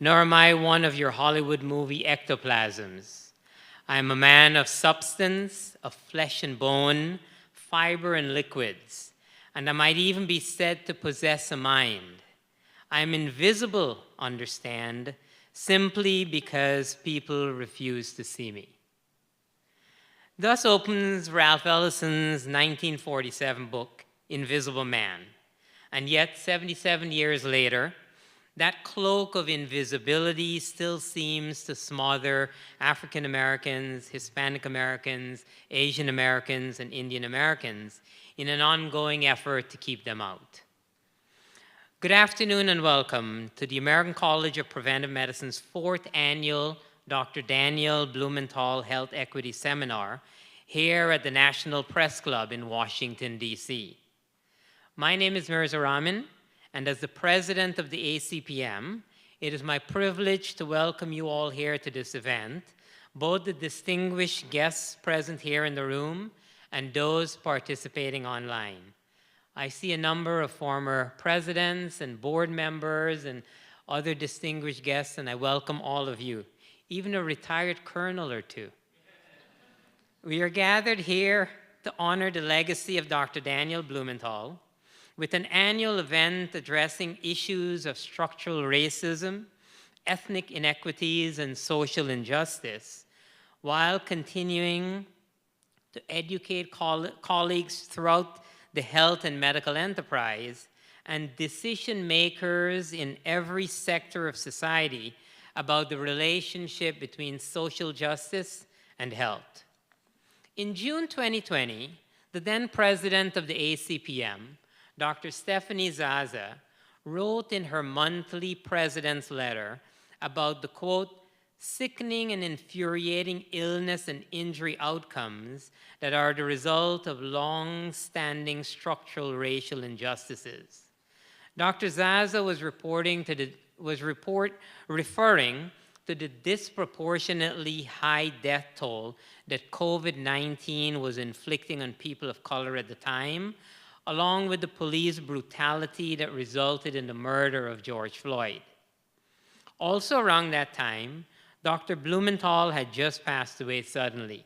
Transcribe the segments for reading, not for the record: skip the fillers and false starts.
nor am I one of your Hollywood movie ectoplasms. I am a man of substance, of flesh and bone, fiber and liquids, and I might even be said to possess a mind. I am invisible, understand, simply because people refuse to see me. Thus opens Ralph Ellison's 1947 book, Invisible Man. And yet, 77 years later, that cloak of invisibility still seems to smother African Americans, Hispanic Americans, Asian Americans, and Indian Americans in an ongoing effort to keep them out. Good afternoon and welcome to the American College of Preventive Medicine's 4th annual Dr. Daniel Blumenthal Health Equity Seminar here at the National Press Club in Washington, D.C. My name is Mirza Rahman, and as the president of the ACPM, it is my privilege to welcome you all here to this event, both the distinguished guests present here in the room and those participating online. I see a number of former presidents and board members and other distinguished guests, and I welcome all of you, even a retired colonel or two. We are gathered here to honor the legacy of Dr. Daniel Blumenthal with an annual event addressing issues of structural racism, ethnic inequities, and social injustice, while continuing to educate colleagues throughout the health and medical enterprise and decision makers in every sector of society about the relationship between social justice and health. In June 2020, the then president of the ACPM, Dr. Stephanie Zaza, wrote in her monthly president's letter about the, quote, sickening and infuriating illness and injury outcomes that are the result of long-standing structural racial injustices. Dr. Zaza was referring to the disproportionately high death toll that COVID-19 was inflicting on people of color at the time, along with the police brutality that resulted in the murder of George Floyd. Also around that time, Dr. Blumenthal had just passed away suddenly.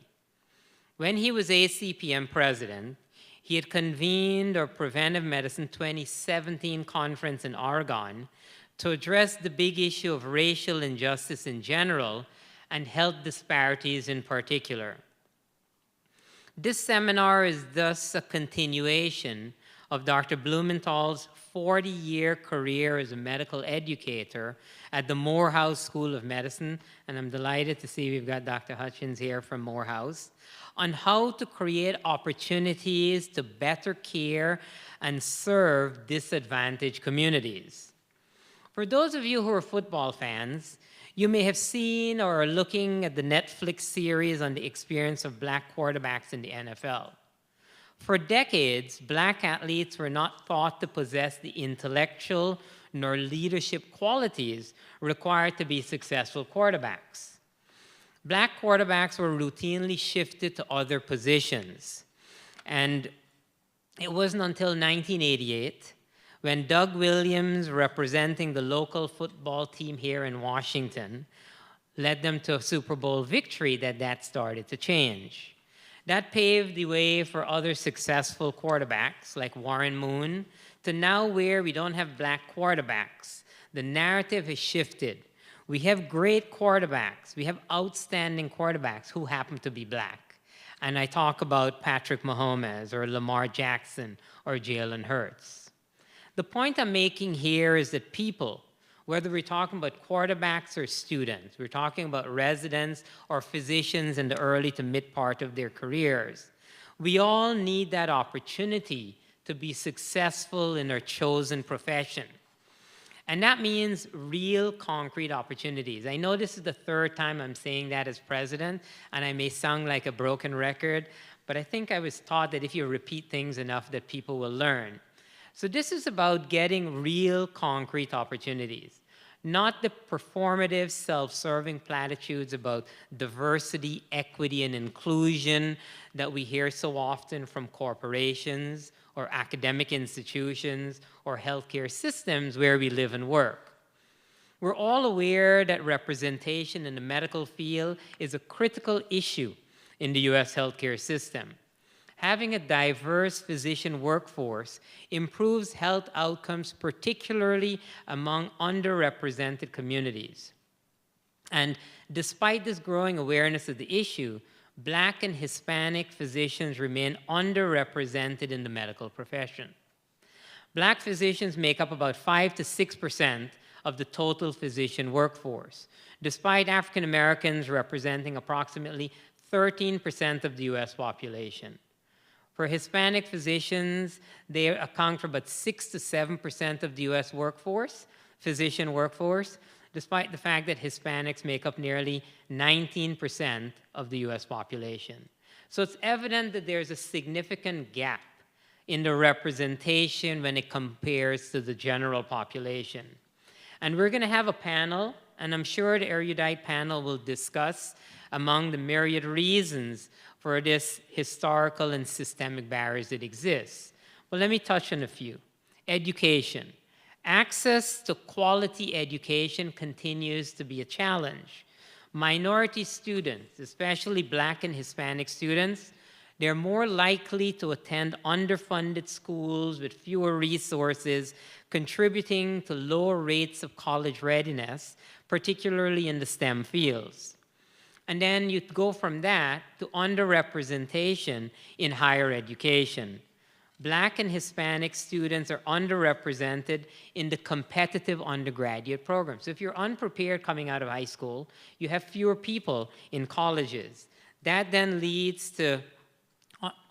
When he was ACPM president, he had convened our Preventive Medicine 2017 conference in Oregon to address the big issue of racial injustice in general and health disparities in particular. This seminar is thus a continuation of Dr. Blumenthal's 40-year career as a medical educator at the Morehouse School of Medicine, and I'm delighted to see we've got Dr. Hutchins here from Morehouse, on how to create opportunities to better care and serve disadvantaged communities. For those of you who are football fans, you may have seen or are looking at the Netflix series on the experience of black quarterbacks in the NFL. For decades, black athletes were not thought to possess the intellectual nor leadership qualities required to be successful quarterbacks. Black quarterbacks were routinely shifted to other positions. And it wasn't until 1988 when Doug Williams, representing the local football team here in Washington, led them to a Super Bowl victory that started to change. That paved the way for other successful quarterbacks like Warren Moon to now where we don't have black quarterbacks. The narrative has shifted. We have great quarterbacks. We have outstanding quarterbacks who happen to be black. And I talk about Patrick Mahomes or Lamar Jackson or Jalen Hurts. The point I'm making here is that people, whether we're talking about quarterbacks or students, we're talking about residents or physicians in the early to mid part of their careers, we all need that opportunity to be successful in our chosen profession. And that means real concrete opportunities. I know this is the third time I'm saying that as president, and I may sound like a broken record, but I think I was taught that if you repeat things enough that people will learn. So this is about getting real concrete opportunities, not the performative, self-serving platitudes about diversity, equity, and inclusion that we hear so often from corporations or academic institutions or healthcare systems where we live and work. We're all aware that representation in the medical field is a critical issue in the US healthcare system. Having a diverse physician workforce improves health outcomes, particularly among underrepresented communities. And despite this growing awareness of the issue, Black and Hispanic physicians remain underrepresented in the medical profession. Black physicians make up about 5 to 6% of the total physician workforce, despite African Americans representing approximately 13% of the US population. For Hispanic physicians, they account for about 6 to 7% of the US workforce, physician workforce, despite the fact that Hispanics make up nearly 19% of the US population. So it's evident that there's a significant gap in the representation when it compares to the general population. And we're going to have a panel, and I'm sure the erudite panel will discuss among the myriad reasons for this historical and systemic barriers that exist. But let me touch on a few. Education. Access to quality education continues to be a challenge. Minority students, especially Black and Hispanic students, they're more likely to attend underfunded schools with fewer resources, contributing to lower rates of college readiness, particularly in the STEM fields. And then you go from that to underrepresentation in higher education. Black and Hispanic students are underrepresented in the competitive undergraduate programs. So if you're unprepared coming out of high school, you have fewer people in colleges. That then leads to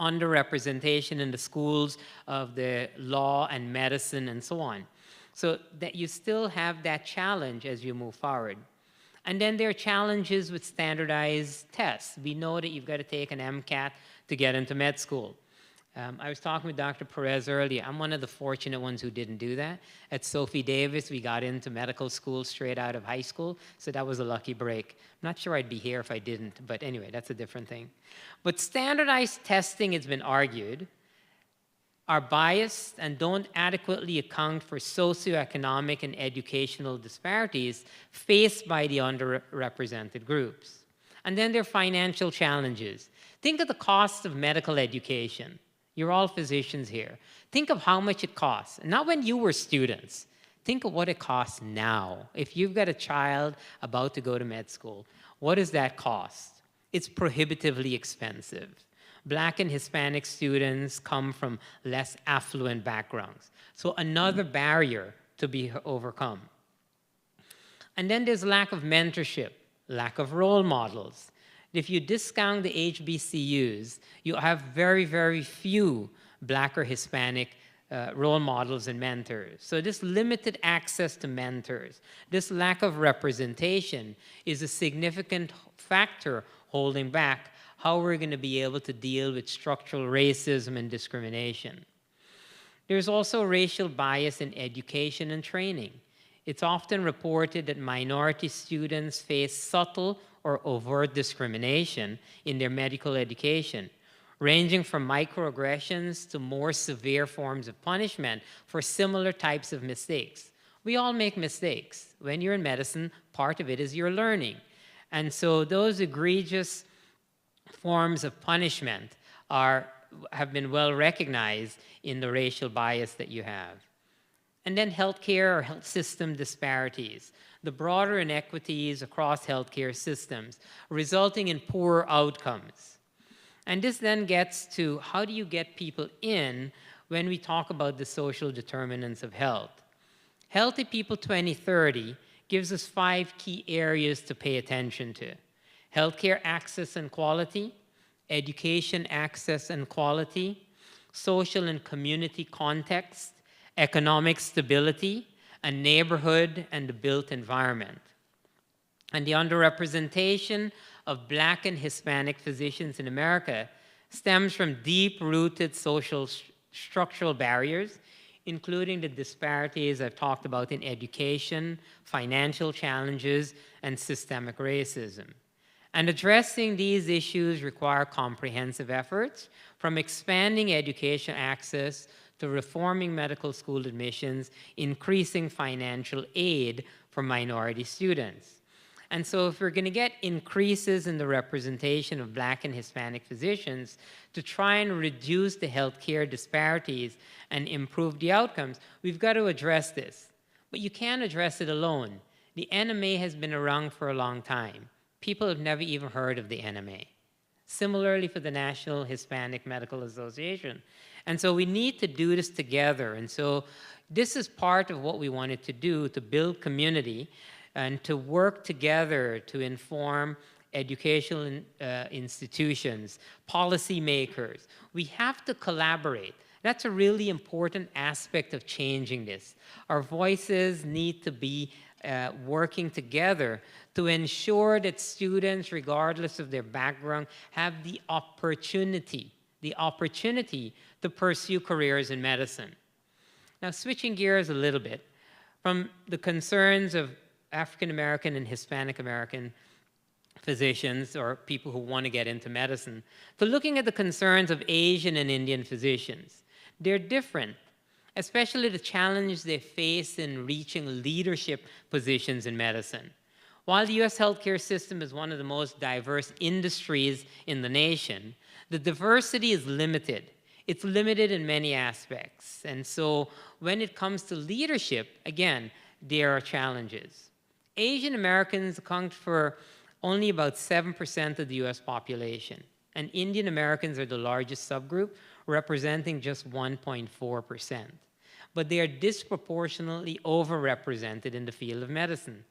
underrepresentation in the schools of the law and medicine and so on. So that you still have that challenge as you move forward. And then there are challenges with standardized tests. We know that you've got to take an MCAT to get into med school. I was talking with Dr. Perez earlier. I'm one of the fortunate ones who didn't do that. At Sophie Davis, we got into medical school straight out of high school, so that was a lucky break. I'm not sure I'd be here if I didn't, but anyway, that's a different thing. But standardized testing, it's been argued, are biased and don't adequately account for socioeconomic and educational disparities faced by the underrepresented groups. And then there are financial challenges. Think of the cost of medical education. You're all physicians here. Think of how much it costs. Not when you were students. Think of what it costs now. If you've got a child about to go to med school, what does that cost? It's prohibitively expensive. Black and Hispanic students come from less affluent backgrounds. So another barrier to be overcome. And then there's lack of mentorship, lack of role models. If you discount the HBCUs, you have very, very few Black or Hispanic role models and mentors. So this limited access to mentors, this lack of representation is a significant factor holding back how we're going to be able to deal with structural racism and discrimination. There's also racial bias in education and training. It's often reported that minority students face subtle or overt discrimination in their medical education, ranging from microaggressions to more severe forms of punishment for similar types of mistakes. We all make mistakes. When you're in medicine, part of it is your learning. And so those egregious forms of punishment have been well recognized in the racial bias that you have. And then healthcare or health system disparities, the broader inequities across healthcare systems, resulting in poor outcomes. And this then gets to how do you get people in when we talk about the social determinants of health. Healthy People 2030 gives us 5 key areas to pay attention to: healthcare access and quality, education access and quality, social and community context, economic stability, and neighborhood and the built environment. And the underrepresentation of Black and Hispanic physicians in America stems from deep-rooted social structural barriers, including the disparities I've talked about in education, financial challenges, and systemic racism. And addressing these issues require comprehensive efforts, from expanding education access to reforming medical school admissions, increasing financial aid for minority students. And so if we're going to get increases in the representation of Black and Hispanic physicians to try and reduce the healthcare disparities and improve the outcomes, we've got to address this. But you can't address it alone. The NMA has been around for a long time. People have never even heard of the NMA. Similarly for the National Hispanic Medical Association. And so we need to do this together. And so this is part of what we wanted to do, to build community and to work together to inform educational institutions, policymakers. We have to collaborate. That's a really important aspect of changing this. Our voices need to be working together to ensure that students, regardless of their background, have the opportunity to pursue careers in medicine. Now, switching gears a little bit from the concerns of African American and Hispanic American physicians or people who want to get into medicine, to looking at the concerns of Asian and Indian physicians. They're different, especially the challenge they face in reaching leadership positions in medicine. While the US healthcare system is one of the most diverse industries in the nation, the diversity is limited. It's limited in many aspects. And so when it comes to leadership, again, there are challenges. Asian Americans account for only about 7% of the US population, and Indian Americans are the largest subgroup, representing just 1.4%. But they are disproportionately overrepresented in the field of medicine.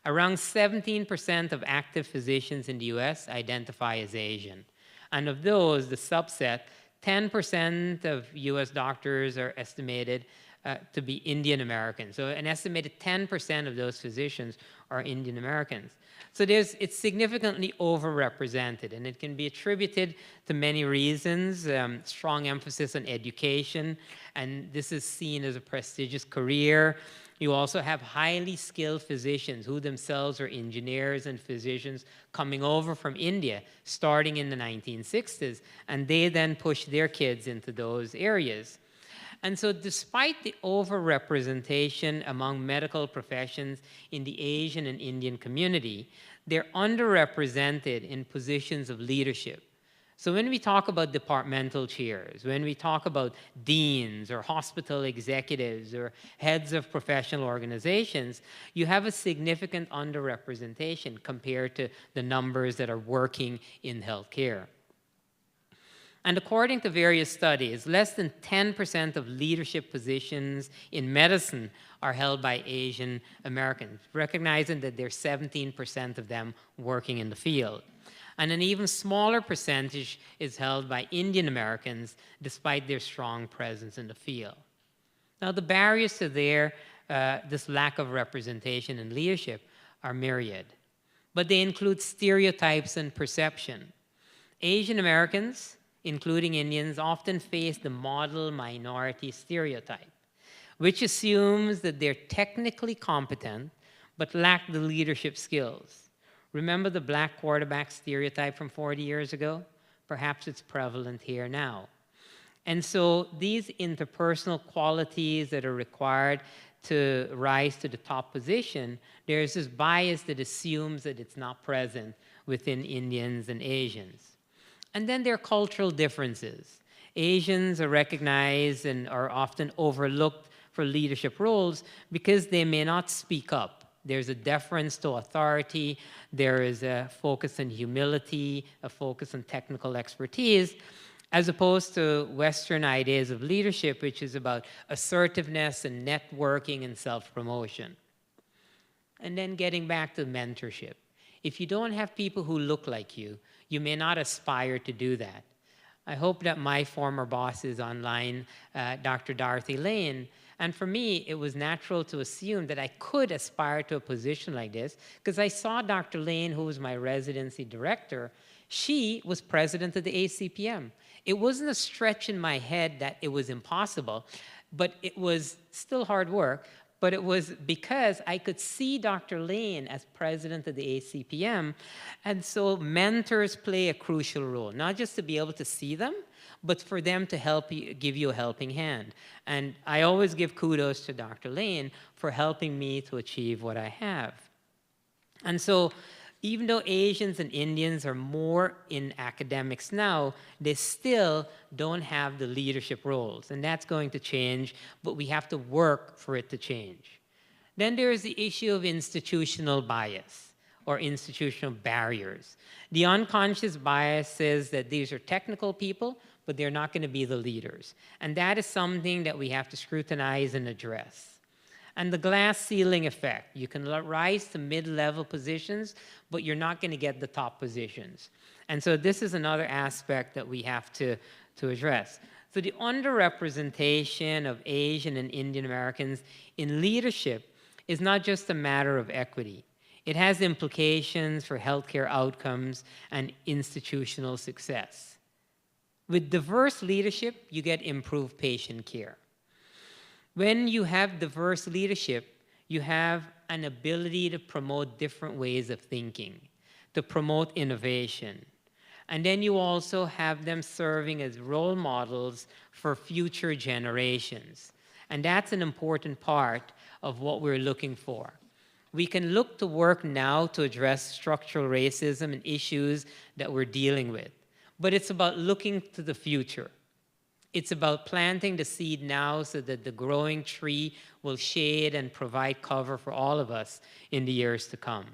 Around 17% of active physicians in the US identify as Asian. And of those, the subset, 10% of US doctors are estimated to be Indian Americans. So an estimated 10% of those physicians are Indian Americans. So it's significantly overrepresented, and it can be attributed to many reasons, strong emphasis on education, and this is seen as a prestigious career. You also have highly skilled physicians who themselves are engineers and physicians coming over from India starting in the 1960s, and they then push their kids into those areas. And so despite the overrepresentation among medical professions in the Asian and Indian community, they're underrepresented in positions of leadership. So when we talk about departmental chairs, when we talk about deans or hospital executives or heads of professional organizations, you have a significant underrepresentation compared to the numbers that are working in healthcare. And according to various studies, less than 10% of leadership positions in medicine are held by Asian Americans, recognizing that there's 17% of them working in the field. And an even smaller percentage is held by Indian Americans, despite their strong presence in the field. Now, the barriers to this lack of representation and leadership are myriad, but they include stereotypes and perception. Asian Americans, including Indians, often face the model minority stereotype, which assumes that they're technically competent but lack the leadership skills. Remember the black quarterback stereotype from 40 years ago? Perhaps it's prevalent here now. And so these interpersonal qualities that are required to rise to the top position, there's this bias that assumes that it's not present within Indians and Asians. And then there are cultural differences. Asians are recognized and are often overlooked for leadership roles because they may not speak up. There's a deference to authority, there is a focus on humility, a focus on technical expertise, as opposed to Western ideas of leadership, which is about assertiveness and networking and self-promotion. And then getting back to mentorship. If you don't have people who look like you, you may not aspire to do that. I hope that my former boss is online, Dr. Dorothy Lane, and for me, it was natural to assume that I could aspire to a position like this because I saw Dr. Lane, who was my residency director. She was president of the FACPM. It wasn't a stretch in my head that it was impossible, but it was still hard work. but it was because I could see Dr. Lane as president of the ACPM, and so mentors play a crucial role, not just to be able to see them, but for them to help you, give you a helping hand. And I always give kudos to Dr. Lane for helping me to achieve what I have. And so even though Asians and Indians are more in academics now, they still don't have the leadership roles. And that's going to change, but we have to work for it to change. Then there is the issue of institutional bias or institutional barriers. The unconscious bias says that these are technical people, but they're not going to be the leaders. And that is something that we have to scrutinize and address. And the glass ceiling effect. You can rise to mid-level positions, but you're not going to get the top positions. And so this is another aspect that we have to address. So the underrepresentation of Asian and Indian Americans in leadership is not just a matter of equity. It has implications for healthcare outcomes and institutional success. With diverse leadership, you get improved patient care. When you have diverse leadership, you have an ability to promote different ways of thinking, to promote innovation. And then you also have them serving as role models for future generations. And that's an important part of what we're looking for. We can look to work now to address structural racism and issues that we're dealing with. But it's about looking to the future. It's about planting the seed now so that the growing tree will shade and provide cover for all of us in the years to come.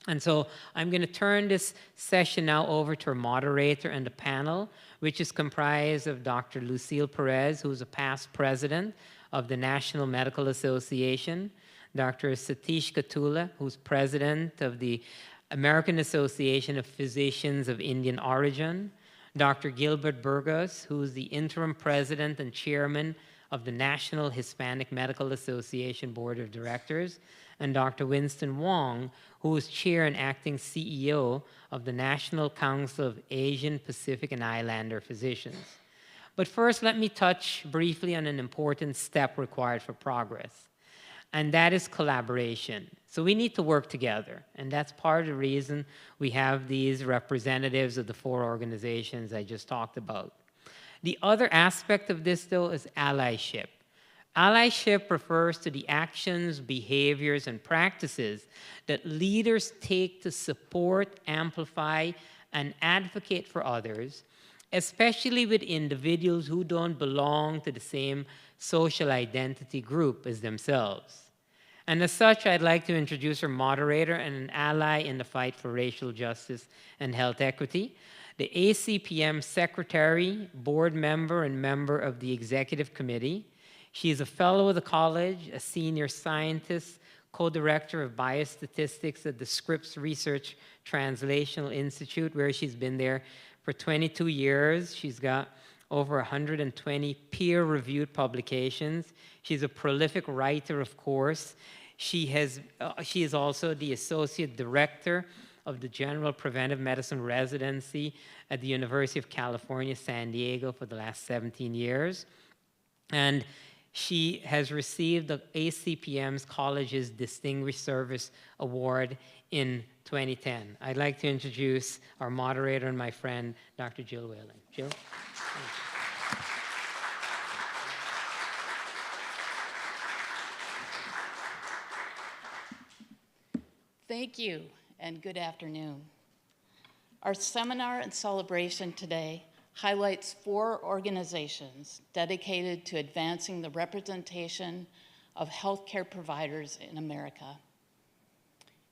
And so I'm going to turn this session now over to our moderator and the panel, which is comprised of Dr. Lucille Perez, who's a past president of the National Medical Association, Dr. Satish Katula, who's president of the American Association of Physicians of Indian Origin, Dr. Gilbert Burgos, who is the interim president and chairman of the National Hispanic Medical Association Board of Directors, and Dr. Winston Wong, who is chair and acting CEO of the National Council of Asian, Pacific, and Islander Physicians. But first, let me touch briefly on an important step required for progress, and that is collaboration. So we need to work together, and that's part of the reason we have these representatives of the 4 organizations I just talked about. The other aspect of this, though, is allyship. Allyship refers to the actions, behaviors, and practices that leaders take to support, amplify, and advocate for others, especially with individuals who don't belong to the same social identity group as themselves. And as such, I'd like to introduce our moderator and an ally in the fight for racial justice and health equity, the ACPM secretary, board member, and member of the executive committee. She is a fellow of the college, a senior scientist, co-director of biostatistics at the Scripps Research Translational Institute, where she's been there for 22 years. She's got over 120 peer-reviewed publications. She's a prolific writer, of course. She is also the associate director of the General Preventive Medicine Residency at the University of California, San Diego for the last 17 years. And she has received the ACPM's College's Distinguished Service Award in 2010. I'd like to introduce our moderator and my friend, Dr. Jill Whalen. Jill? Thank you, and good afternoon. Our seminar and celebration today highlights 4 organizations dedicated to advancing the representation of healthcare providers in America.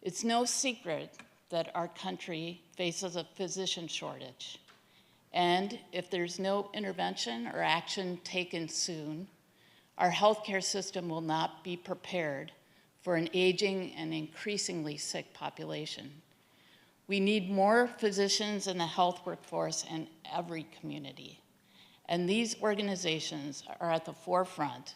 It's no secret that our country faces a physician shortage. And if there's no intervention or action taken soon, our healthcare system will not be prepared for an aging and increasingly sick population. We need more physicians in the health workforce in every community. And these organizations are at the forefront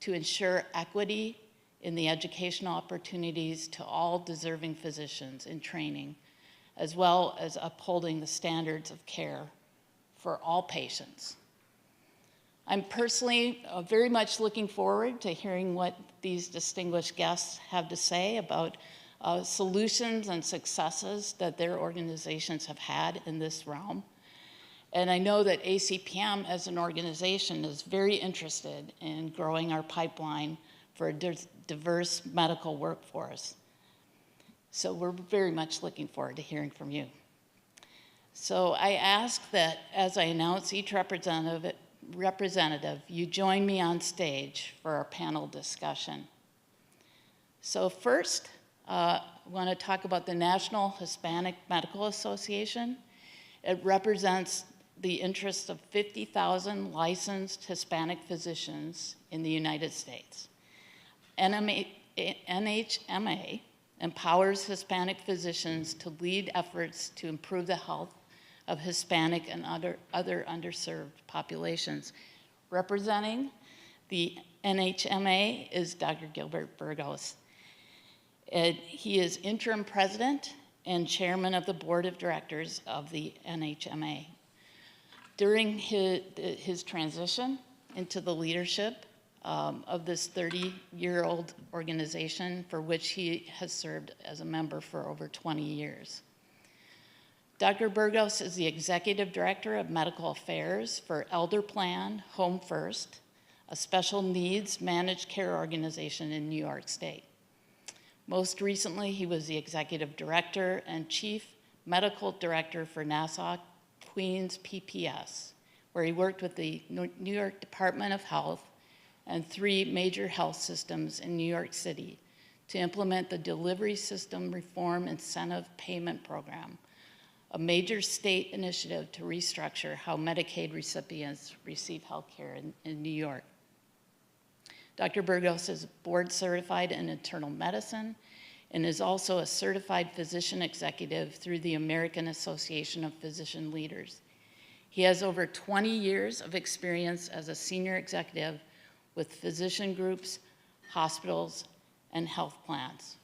to ensure equity in the educational opportunities to all deserving physicians in training, as well as upholding the standards of care for all patients. I'm personally very much looking forward to hearing what these distinguished guests have to say about solutions and successes that their organizations have had in this realm. And I know that ACPM as an organization is very interested in growing our pipeline for a diverse medical workforce. So we're very much looking forward to hearing from you. So I ask that as I announce each representative, you join me on stage for our panel discussion. So first, I want to talk about the National Hispanic Medical Association. It represents the interests of 50,000 licensed Hispanic physicians in the United States. NHMA empowers Hispanic physicians to lead efforts to improve the health of Hispanic and other underserved populations. Representing the NHMA is Dr. Gilbert Burgos. He is interim president and chairman of the board of directors of the NHMA. During his transition into the leadership of this 30-year-old organization for which he has served as a member for over 20 years. Dr. Burgos is the Executive Director of Medical Affairs for Elder Plan Home First, a special needs managed care organization in New York State. Most recently, he was the Executive Director and Chief Medical Director for Nassau Queens PPS, where he worked with the New York Department of Health and 3 major health systems in New York City to implement the Delivery System Reform Incentive Payment Program, a major state initiative to restructure how Medicaid recipients receive health care in New York. Dr. Burgos is board certified in internal medicine and is also a certified physician executive through the American Association of Physician Leaders. He has over 20 years of experience as a senior executive with physician groups, hospitals, and health plans.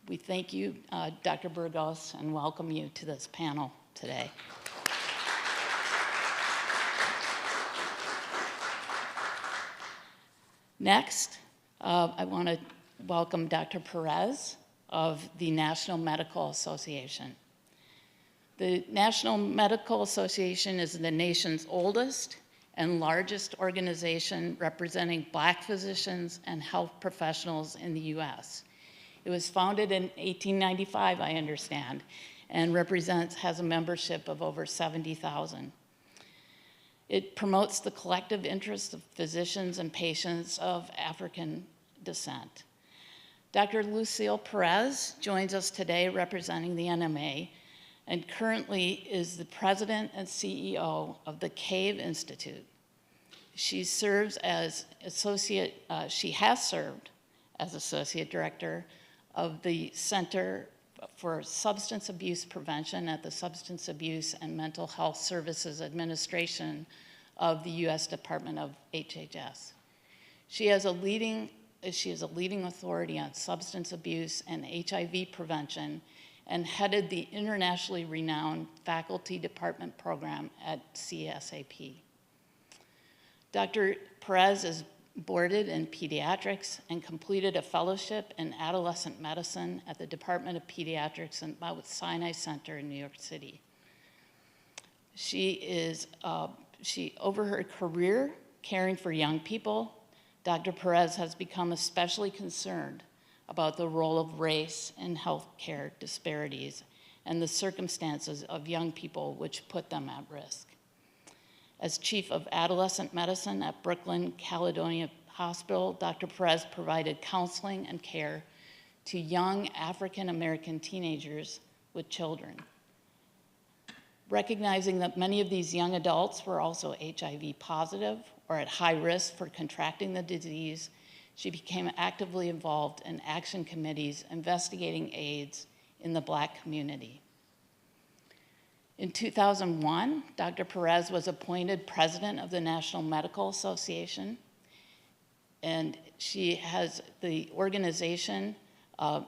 We thank you, Dr. Burgos, and welcome you to this panel today. Next, I want to welcome Dr. Perez of the National Medical Association. The National Medical Association is the nation's oldest and largest organization representing Black physicians and health professionals in the US. It was founded in 1895, I understand, and has a membership of over 70,000. It promotes the collective interests of physicians and patients of African descent. Dr. Lucille Perez joins us today representing the NMA and currently is the president and CEO of the CAVE Institute. She has served as associate director of the Center for Substance Abuse Prevention at the Substance Abuse and Mental Health Services Administration of the U.S. Department of HHS. She is a leading authority on substance abuse and HIV prevention and headed the internationally renowned faculty department program at CSAP. Dr. Perez is boarded in pediatrics and completed a fellowship in adolescent medicine at the Department of Pediatrics and Mount Sinai Center in New York City. Over her career caring for young people, Dr. Perez has become especially concerned about the role of race in healthcare disparities and the circumstances of young people which put them at risk. As chief of adolescent medicine at Brooklyn Caledonia Hospital, Dr. Perez provided counseling and care to young African American teenagers with children. Recognizing that many of these young adults were also HIV positive or at high risk for contracting the disease, she became actively involved in action committees investigating AIDS in the Black community. In 2001, Dr. Perez was appointed president of the National Medical Association, and the organization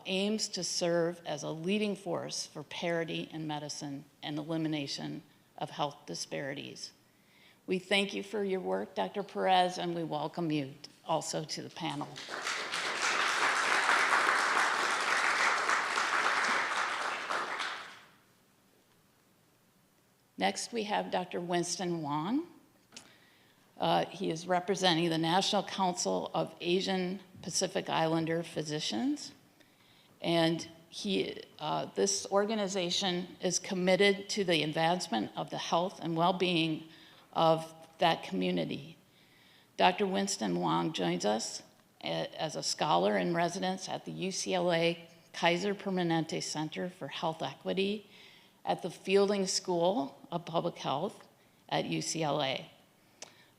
aims to serve as a leading force for parity in medicine and elimination of health disparities. We thank you for your work, Dr. Perez, and we welcome you also to the panel. Next, we have Dr. Winston Wong. He is representing the National Council of Asian Pacific Islander Physicians. And this organization is committed to the advancement of the health and well-being of that community. Dr. Winston Wong joins us as a scholar in residence at the UCLA Kaiser Permanente Center for Health Equity at the Fielding School of Public Health at UCLA.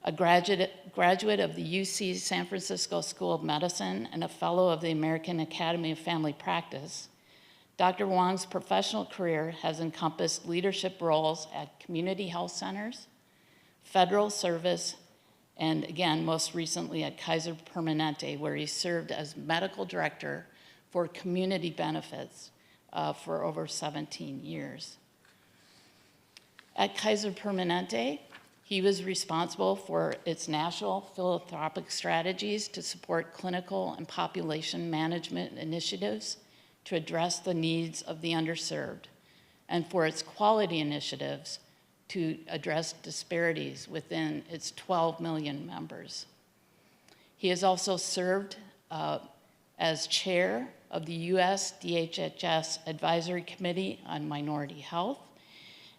A graduate of the UC San Francisco School of Medicine and a fellow of the American Academy of Family Practice, Dr. Wong's professional career has encompassed leadership roles at community health centers, federal service, and again, most recently at Kaiser Permanente, where he served as medical director for community benefits for over 17 years. At Kaiser Permanente, he was responsible for its national philanthropic strategies to support clinical and population management initiatives to address the needs of the underserved, and for its quality initiatives to address disparities within its 12 million members. He has also served as chair of the U.S. DHHS Advisory Committee on Minority Health,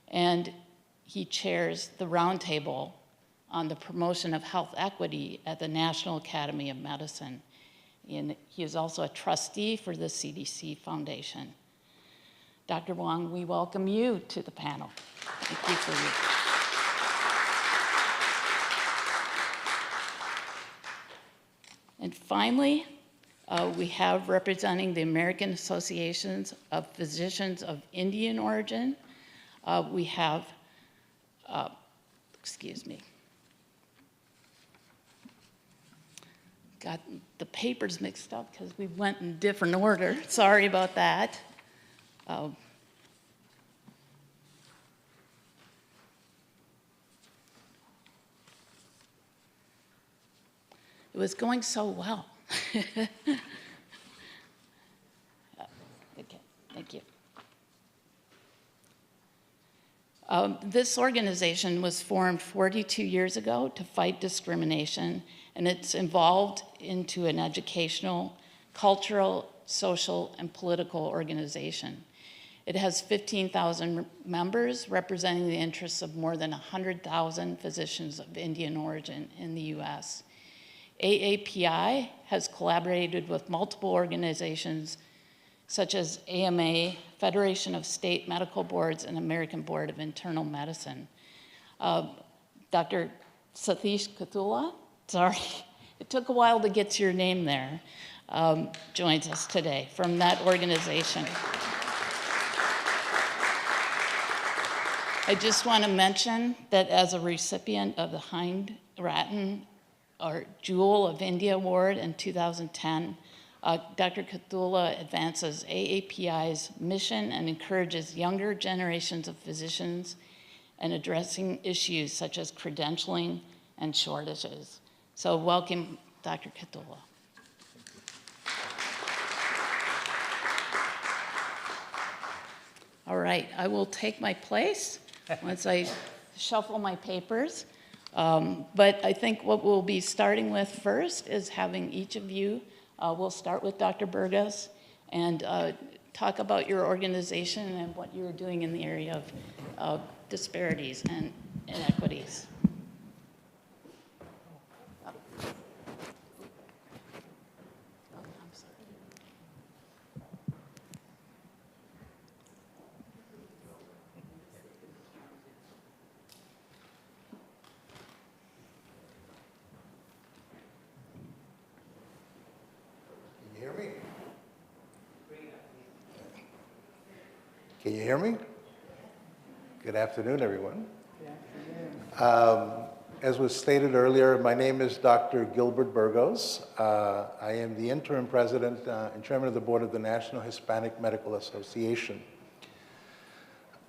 and he chairs the Roundtable on the Promotion of Health Equity at the National Academy of Medicine. And he is also a trustee for the CDC Foundation. Dr. Wong, we welcome you to the panel. Thank you for you. And finally, we have representing the American Associations of Physicians of Indian Origin. We have, excuse me, got the papers mixed up because we went in different order. Sorry about that. It was going so well. Okay, thank you. This organization was formed 42 years ago to fight discrimination, and it's evolved into an educational, cultural, social, and political organization. It has 15,000 members representing the interests of more than 100,000 physicians of Indian origin in the US. AAPI has collaborated with multiple organizations such as AMA, Federation of State Medical Boards, and American Board of Internal Medicine. Dr. Satish Kathula, sorry, it took a while to get to your name there, joins us today from that organization. I just want to mention that as a recipient of the Hind Rattan or Jewel of India Award in 2010, Dr. Kathula advances AAPI's mission and encourages younger generations of physicians in addressing issues such as credentialing and shortages. So welcome, Dr. Kathula. All right, I will take my place once I shuffle my papers. But I think what we'll be starting with first is having each of you, we'll start with Dr. Burgos, and talk about your organization and what you're doing in the area of disparities and inequities. Can you hear me? Good afternoon, everyone. Good afternoon. As was stated earlier, my name is Dr. Gilbert Burgos. I am the interim president and chairman of the board of the National Hispanic Medical Association.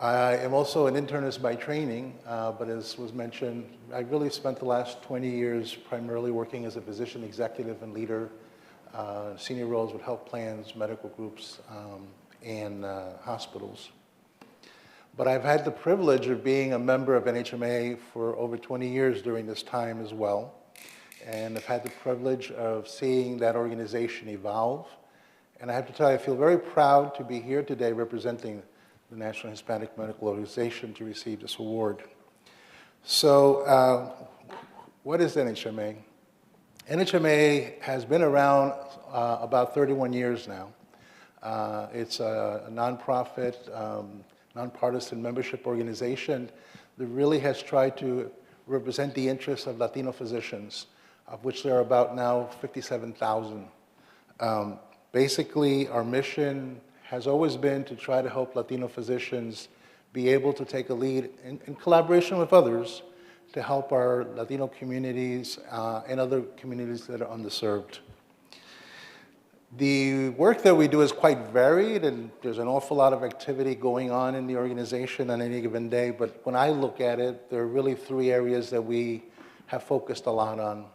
I am also an internist by training, but as was mentioned, I really spent the last 20 years primarily working as a physician executive and leader, senior roles with health plans, medical groups, and hospitals. But I've had the privilege of being a member of NHMA for over 20 years during this time as well. And I've had the privilege of seeing that organization evolve. And I have to tell you, I feel very proud to be here today representing the National Hispanic Medical Organization to receive this award. So what is NHMA? NHMA has been around about 31 years now. It's a nonprofit, nonpartisan membership organization that really has tried to represent the interests of Latino physicians, of which there are about now 57,000. Basically, our mission has always been to try to help Latino physicians be able to take a lead in collaboration with others to help our Latino communities and other communities that are underserved. The work that we do is quite varied, and there's an awful lot of activity going on in the organization on any given day, but when I look at it, there are really three areas that we have focused a lot on.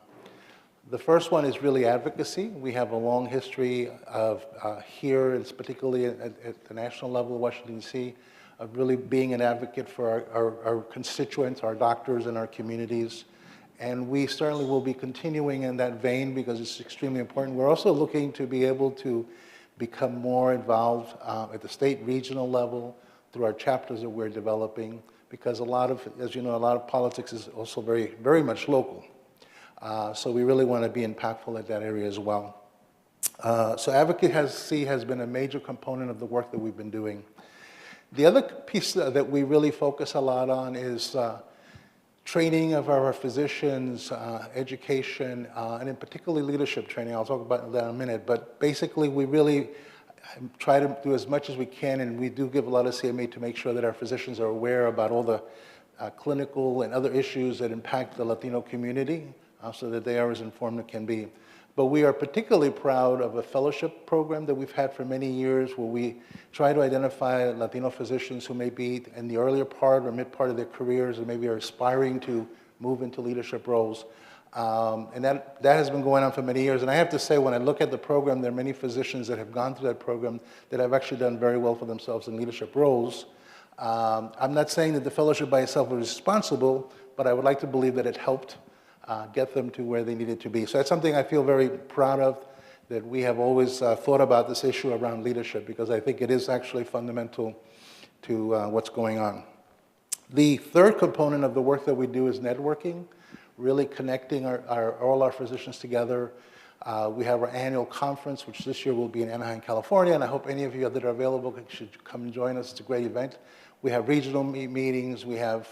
The first one is really advocacy. We have a long history of here, and particularly at the national level of Washington, D.C., of really being an advocate for our constituents, our doctors, and our communities. And we certainly will be continuing in that vein because it's extremely important. We're also looking to be able to become more involved at the state, regional level through our chapters that we're developing, because a lot of, as you know, a lot of politics is also very, very much local. So we really want to be impactful at that area as well. So advocacy has been a major component of the work that we've been doing. The other piece that we really focus a lot on is training of our physicians, education, and in particularly leadership training. I'll talk about that in a minute, but basically we really try to do as much as we can, and we do give a lot of CME to make sure that our physicians are aware about all the clinical and other issues that impact the Latino community so that they are as informed as can be. But we are particularly proud of a fellowship program that we've had for many years where we try to identify Latino physicians who may be in the earlier part or mid part of their careers and maybe are aspiring to move into leadership roles. And that has been going on for many years. And I have to say, when I look at the program, there are many physicians that have gone through that program that have actually done very well for themselves in leadership roles. I'm not saying that the fellowship by itself was responsible, but I would like to believe that it helped get them to where they needed to be. So that's something I feel very proud of, that we have always thought about this issue around leadership, because I think it is actually fundamental to what's going on. The third component of the work that we do is networking, really connecting all our physicians together. We have our annual conference, which this year will be in Anaheim, California, and I hope any of you that are available should come and join us. It's a great event. We have regional meetings, we have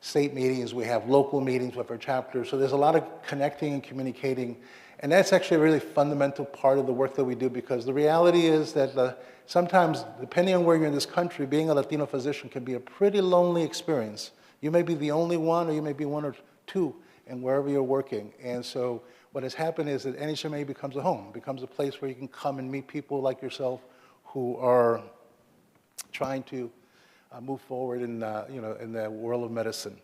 state meetings, we have local meetings with our chapters. So there's a lot of connecting and communicating. And that's actually a really fundamental part of the work that we do, because the reality is that sometimes, depending on where you're in this country, being a Latino physician can be a pretty lonely experience. You may be the only one, or you may be one or two, and wherever you're working. And so what has happened is that NHMA becomes a home, becomes a place where you can come and meet people like yourself who are trying to move forward in the world of medicine.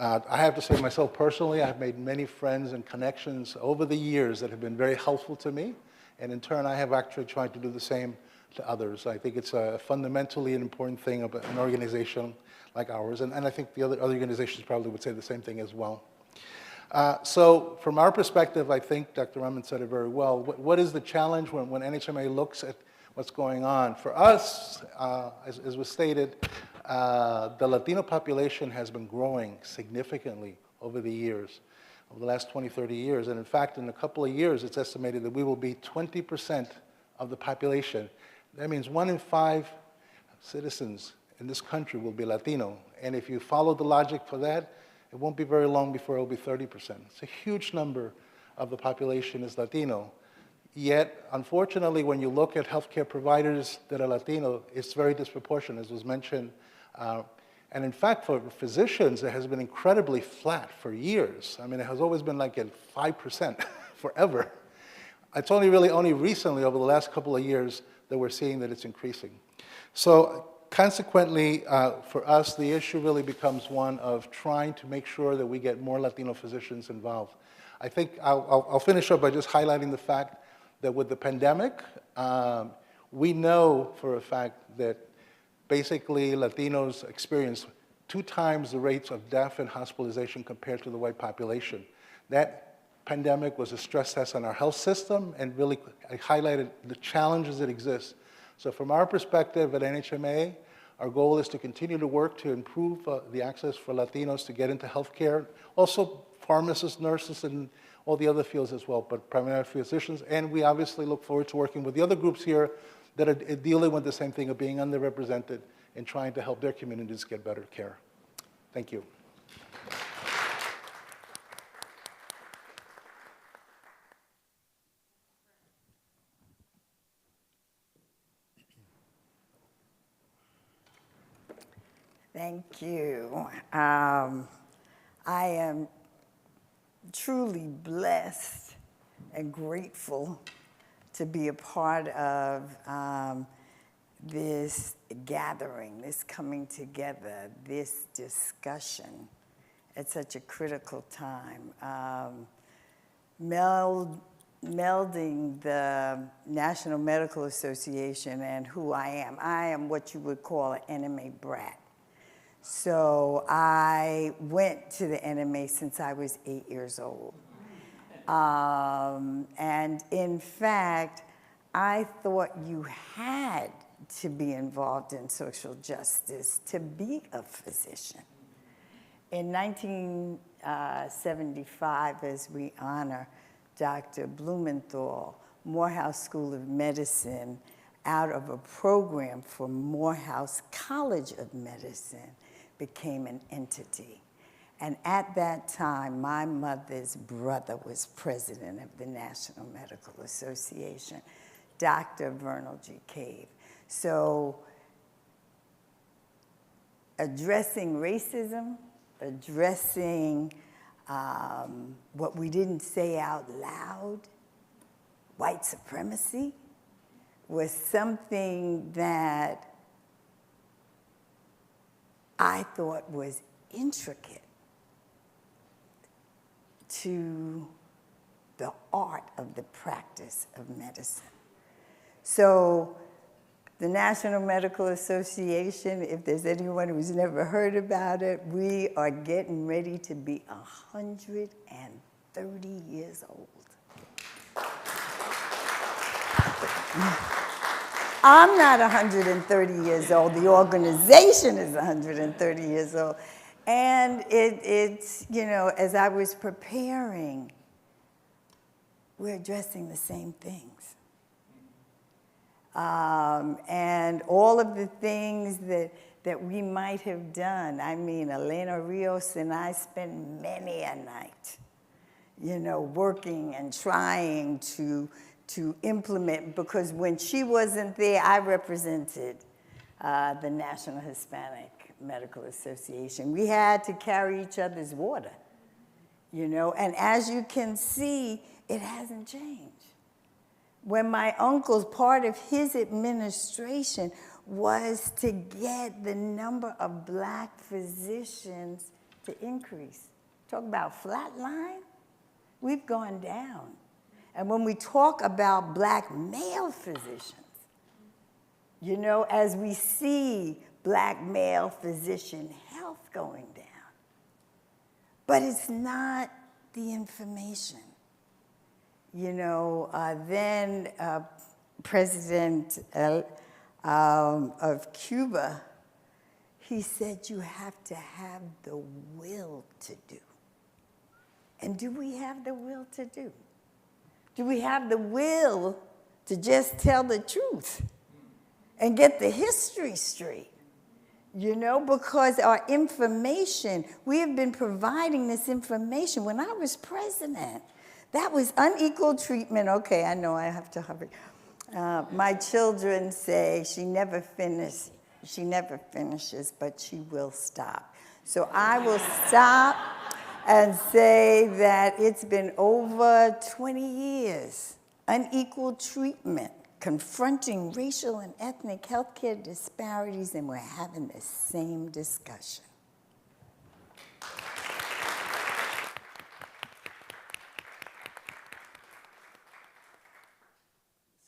I have to say myself personally, I've made many friends and connections over the years that have been very helpful to me, and in turn I have actually tried to do the same to others. I think it's a fundamentally an important thing of an organization like ours, and I think the other organizations probably would say the same thing as well. So from our perspective, I think Dr. Rahman said it very well. What is the challenge when NHMA looks at what's going on? For us, as was stated, the Latino population has been growing significantly over the years, over the last 20, 30 years. And in fact, in a couple of years, it's estimated that we will be 20% of the population. That means 1 in 5 citizens in this country will be Latino. And if you follow the logic for that, it won't be very long before it will be 30%. It's a huge number of the population is Latino. Yet, unfortunately, when you look at healthcare providers that are Latino, it's very disproportionate, as was mentioned. And in fact, for physicians, it has been incredibly flat for years. I mean, it has always been like at 5% forever. It's only recently, over the last couple of years, that we're seeing that it's increasing. So consequently, for us, the issue really becomes one of trying to make sure that we get more Latino physicians involved. I think I'll finish up by just highlighting the fact that with the pandemic, we know for a fact that basically Latinos experience 2 times the rates of death and hospitalization compared to the white population. That pandemic was a stress test on our health system and really highlighted the challenges that exist. So from our perspective at NHMA, our goal is to continue to work to improve the access for Latinos to get into healthcare, also pharmacists, nurses, and all the other fields as well, but primarily physicians. And we obviously look forward to working with the other groups here that are dealing with the same thing of being underrepresented and trying to help their communities get better care. Thank you. Thank you. I am truly blessed and grateful to be a part of this gathering, this coming together, this discussion at such a critical time. Melding the National Medical Association and who I am what you would call an NMA brat. So I went to the NMA since I was 8 years old. And in fact, I thought you had to be involved in social justice to be a physician. In 1975, as we honor Dr. Blumenthal, Morehouse School of Medicine, out of a program for Morehouse College of Medicine, became an entity. And at that time, my mother's brother was president of the National Medical Association, Dr. Vernal G. Cave. So addressing racism, addressing what we didn't say out loud, white supremacy, was something that I thought was intricate to the art of the practice of medicine. So the National Medical Association, if there's anyone who's never heard about it, we are getting ready to be 130 years old. I'm not 130 years old. The organization is 130 years old. And it's, you know, as I was preparing, we're addressing the same things. And all of the things that we might have done. I mean, Elena Rios and I spent many a night, you know, working and trying to implement, because when she wasn't there, I represented the National Hispanic Medical Association. We had to carry each other's water, you know, and as you can see, it hasn't changed. When my uncle's part of his administration was to get the number of black physicians to increase. Talk about flatline, we've gone down. And when we talk about black male physicians, you know, as we see black male physician health going down, but it's not the information. You know, then President of Cuba, he said you have to have the will to do. And do we have the will to do? Do we have the will to just tell the truth and get the history straight? You know, because our information, we have been providing this information. When I was president, that was unequal treatment. Okay, I know I have to hurry. My children say she never finishes, but she will stop. So I will stop and say that it's been over 20 years, unequal treatment confronting racial and ethnic healthcare disparities, and we're having the same discussion.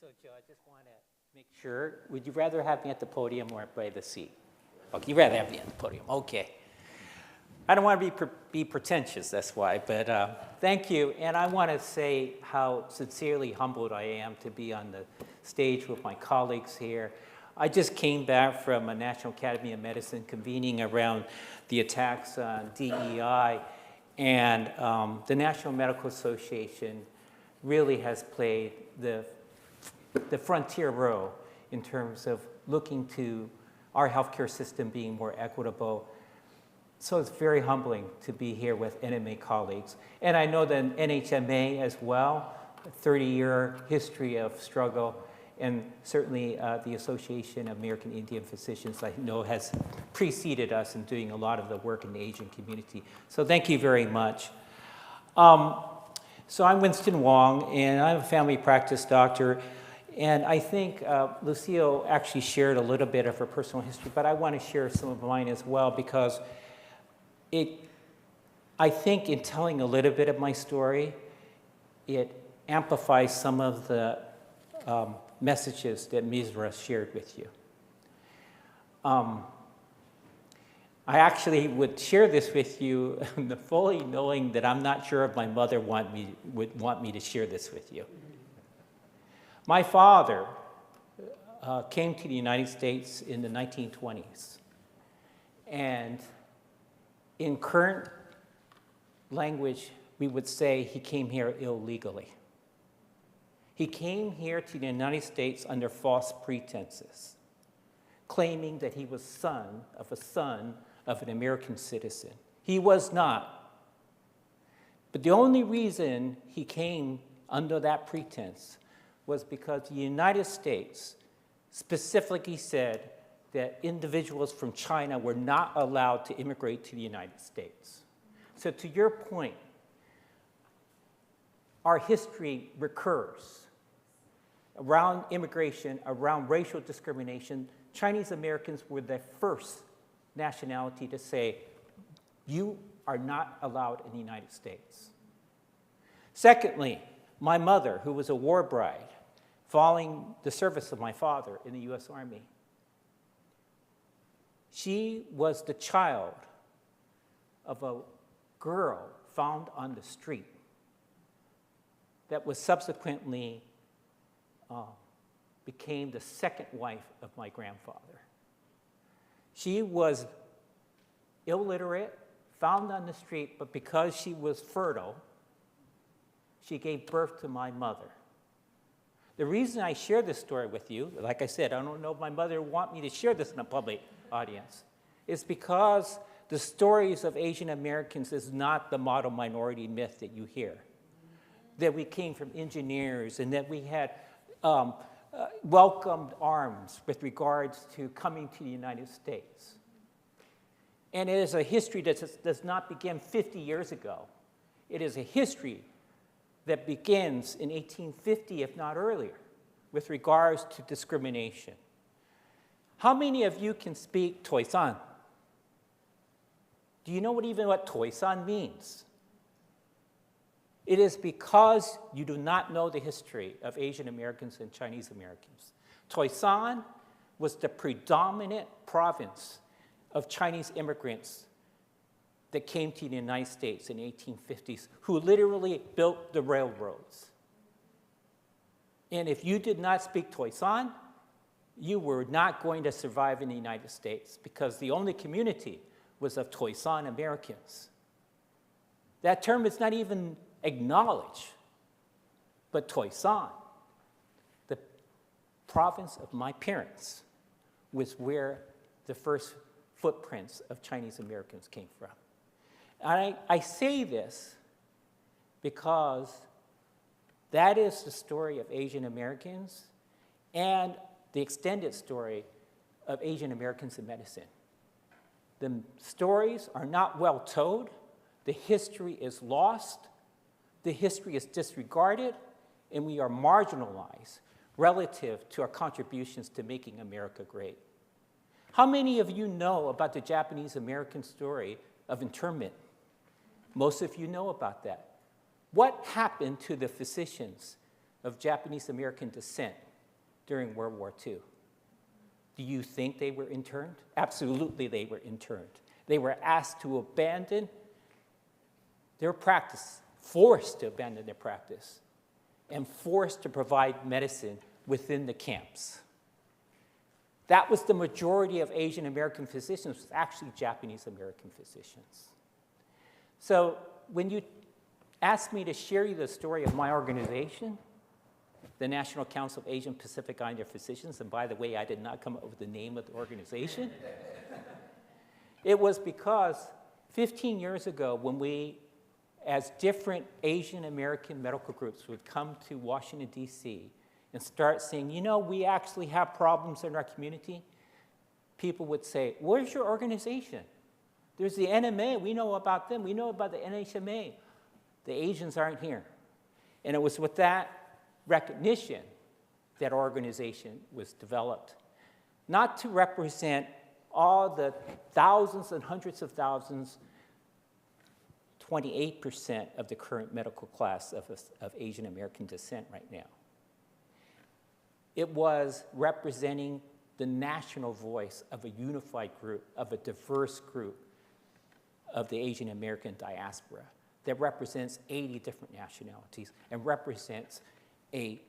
So, Joe, I just want to make sure, would you rather have me at the podium or by the seat? Okay, you'd rather have me at the podium. Okay. I don't want to be pretentious, that's why, but thank you. And I want to say how sincerely humbled I am to be on the stage with my colleagues here. I just came back from a National Academy of Medicine convening around the attacks on DEI, and the National Medical Association really has played the frontier role in terms of looking to our healthcare system being more equitable. So it's very humbling to be here with NMA colleagues. And I know that NHMA as well, a 30-year history of struggle, and certainly the Association of American Indian Physicians, I know, has preceded us in doing a lot of the work in the Asian community. So thank you very much. So I'm Winston Wong, and I'm a family practice doctor. And I think Lucille actually shared a little bit of her personal history, but I want to share some of mine as well, because I think in telling a little bit of my story, it amplifies some of the messages that Misra shared with you. I actually would share this with you fully knowing that I'm not sure if my mother would want me to share this with you. My father came to the United States in the 1920s, and in current language, we would say he came here illegally. He came here to the United States under false pretenses, claiming that he was son of an American citizen. He was not. But the only reason he came under that pretense was because the United States specifically said that individuals from China were not allowed to immigrate to the United States. So to your point, our history recurs. Around immigration, around racial discrimination, Chinese Americans were the first nationality to say, you are not allowed in the United States. Secondly, my mother, who was a war bride, following the service of my father in the U.S. Army, she was the child of a girl found on the street that was subsequently became the second wife of my grandfather. She was illiterate, found on the street, but because she was fertile, she gave birth to my mother. The reason I share this story with you, like I said, I don't know if my mother would want me to share this in a public audience, is because the stories of Asian Americans is not the model minority myth that you hear. That we came from engineers and that we had welcomed arms with regards to coming to the United States. And it is a history that does not begin 50 years ago. It is a history that begins in 1850, if not earlier, with regards to discrimination. How many of you can speak Toisan? Do you know what Toisan means? It is because you do not know the history of Asian Americans and Chinese Americans. Toisan was the predominant province of Chinese immigrants that came to the United States in the 1850s, who literally built the railroads. And if you did not speak Toisan, you were not going to survive in the United States, because the only community was of Toisan Americans. That term is not even acknowledged, but Toisan, the province of my parents, was where the first footprints of Chinese Americans came from. And I say this because that is the story of Asian Americans and the extended story of Asian Americans in medicine. The stories are not well told. The history is lost. The history is disregarded, and we are marginalized. relative to our contributions to making America great. How many of you know about the Japanese-American story of internment? Most of you know about that. What happened to the physicians of Japanese-American descent during World War II? Do you think they were interned? Absolutely, they were interned. They were asked to abandon their practice, forced to abandon their practice, and forced to provide medicine within the camps. That was the majority of Asian American physicians, was actually Japanese American physicians. So when you asked me to share you the story of my organization, the National Council of Asian Pacific Islander Physicians, and by the way, I did not come up with the name of the organization, it was because 15 years ago when we, as different Asian American medical groups, would come to Washington, D.C., and start saying, you know, we actually have problems in our community, people would say, where's your organization? There's the NMA, we know about them, we know about the NHMA. The Asians aren't here. And it was with that recognition that our organization was developed, not to represent all the thousands and hundreds of thousands, 28% of the current medical class of Asian American descent right now. It was representing the national voice of a unified group, of a diverse group of the Asian American diaspora that represents 80 different nationalities and represents a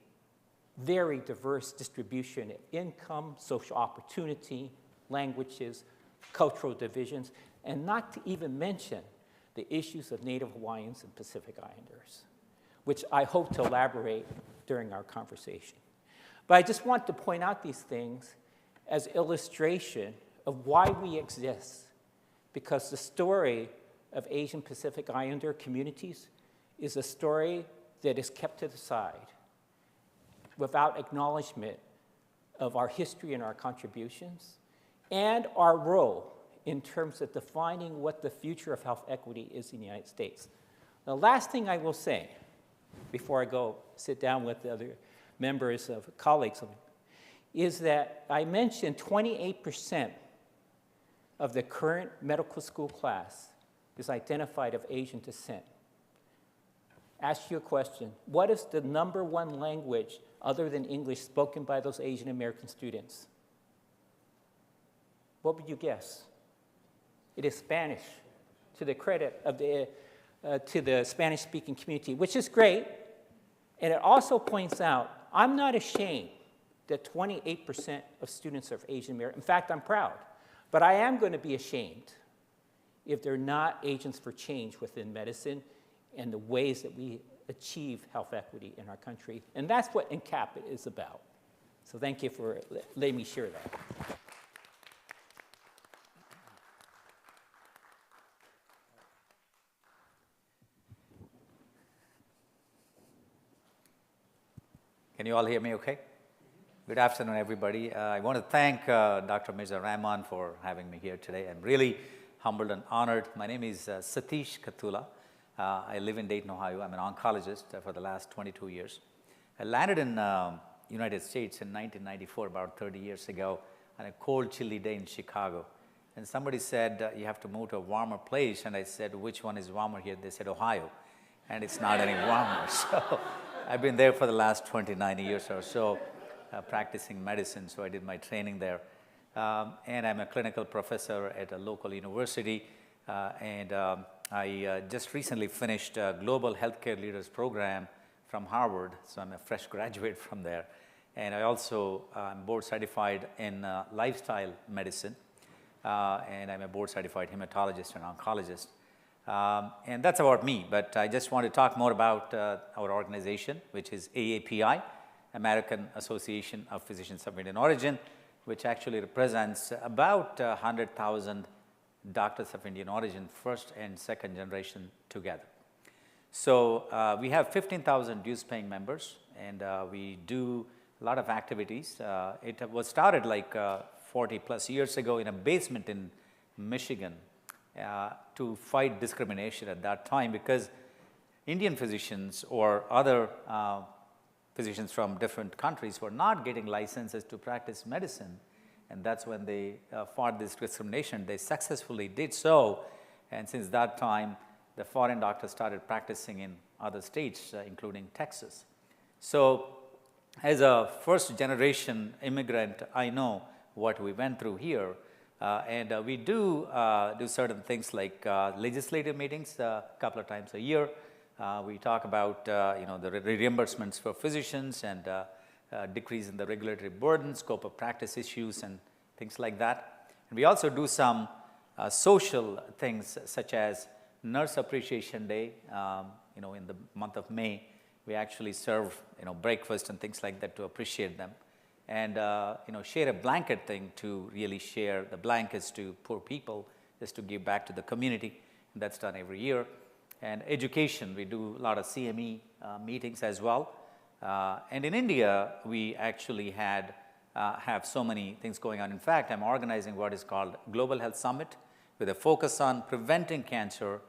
very diverse distribution of income, social opportunity, languages, cultural divisions, and not to even mention the issues of Native Hawaiians and Pacific Islanders, which I hope to elaborate during our conversation. But I just want to point out these things as illustration of why we exist, because the story of Asian Pacific Islander communities is a story that is kept to the side without acknowledgement of our history and our contributions and our role in terms of defining what the future of health equity is in the United States. The last thing I will say before I go sit down with the other members of colleagues is that I mentioned 28% of the current medical school class is identified of Asian descent. Ask you a question. What is the #1 language other than English spoken by those Asian American students? What would you guess? It is Spanish, to the credit of to the Spanish-speaking community, which is great. And it also points out, I'm not ashamed that 28% of students are Asian American. In fact, I'm proud. But I am going to be ashamed if they're not agents for change within medicine and the ways that we achieve health equity in our country. And that's what NCAP is about. So thank you for letting me share that. Can you all hear me okay? Good afternoon, everybody. I want to thank Dr. Mirza Rahman for having me here today. I'm really humbled and honored. My name is Satish Kathula. I live in Dayton, Ohio. I'm an oncologist for the last 22 years. I landed in United States in 1994, about 30 years ago, on a cold, chilly day in Chicago. And somebody said, you have to move to a warmer place. And I said, which one is warmer here? They said, Ohio. And it's not any warmer. So I've been there for the last 29 years or so, practicing medicine. So I did my training there. And I'm a clinical professor at a local university. I just recently finished a Global Healthcare Leaders Program from Harvard. So I'm a fresh graduate from there. And I also am board certified in lifestyle medicine. And I'm a board certified hematologist and oncologist. And that's about me, but I just want to talk more about our organization, which is AAPI, American Association of Physicians of Indian Origin, which actually represents about 100,000 doctors of Indian origin, first and second generation together. So we have 15,000 dues-paying members, and we do a lot of activities. It was started like 40 plus years ago in a basement in Michigan to fight discrimination at that time, because Indian physicians or other physicians from different countries were not getting licenses to practice medicine. And that's when they fought this discrimination. They successfully did so. And since that time, the foreign doctors started practicing in other states, including Texas. So as a first generation immigrant, I know what we went through here. And we do certain things like legislative meetings a couple of times a year. We talk about the reimbursements for physicians and decrease in the regulatory burden, scope of practice issues, and things like that. And we also do some social things such as Nurse Appreciation Day. In the month of May, we actually serve breakfast and things like that to appreciate them. And share a blanket thing to really share the blankets to poor people, just to give back to the community. And that's done every year. And education, we do a lot of CME meetings as well. And in India, we actually have so many things going on. In fact, I'm organizing what is called Global Health Summit with a focus on preventing cancer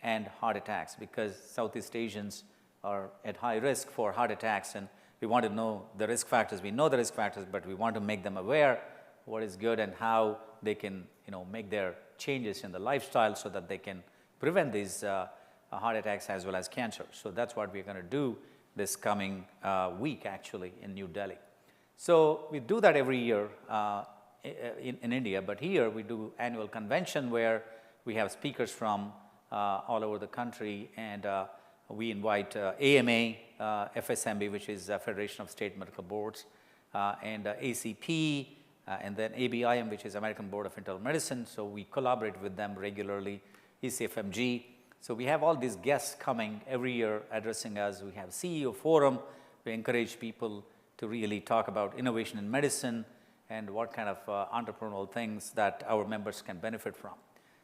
and heart attacks, because Southeast Asians are at high risk for heart attacks, and we want to know the risk factors. We know the risk factors, but we want to make them aware what is good and how they can make their changes in the lifestyle so that they can prevent these heart attacks as well as cancer. So that's what we're going to do this coming week actually in New Delhi. So we do that every year in India, but here we do annual convention where we have speakers from all over the country, and we invite AMA, FSMB, which is Federation of State Medical Boards, and ACP, and then ABIM, which is American Board of Internal Medicine. So we collaborate with them regularly, ECFMG. So we have all these guests coming every year addressing us. We have CEO forum. We encourage people to really talk about innovation in medicine and what kind of entrepreneurial things that our members can benefit from.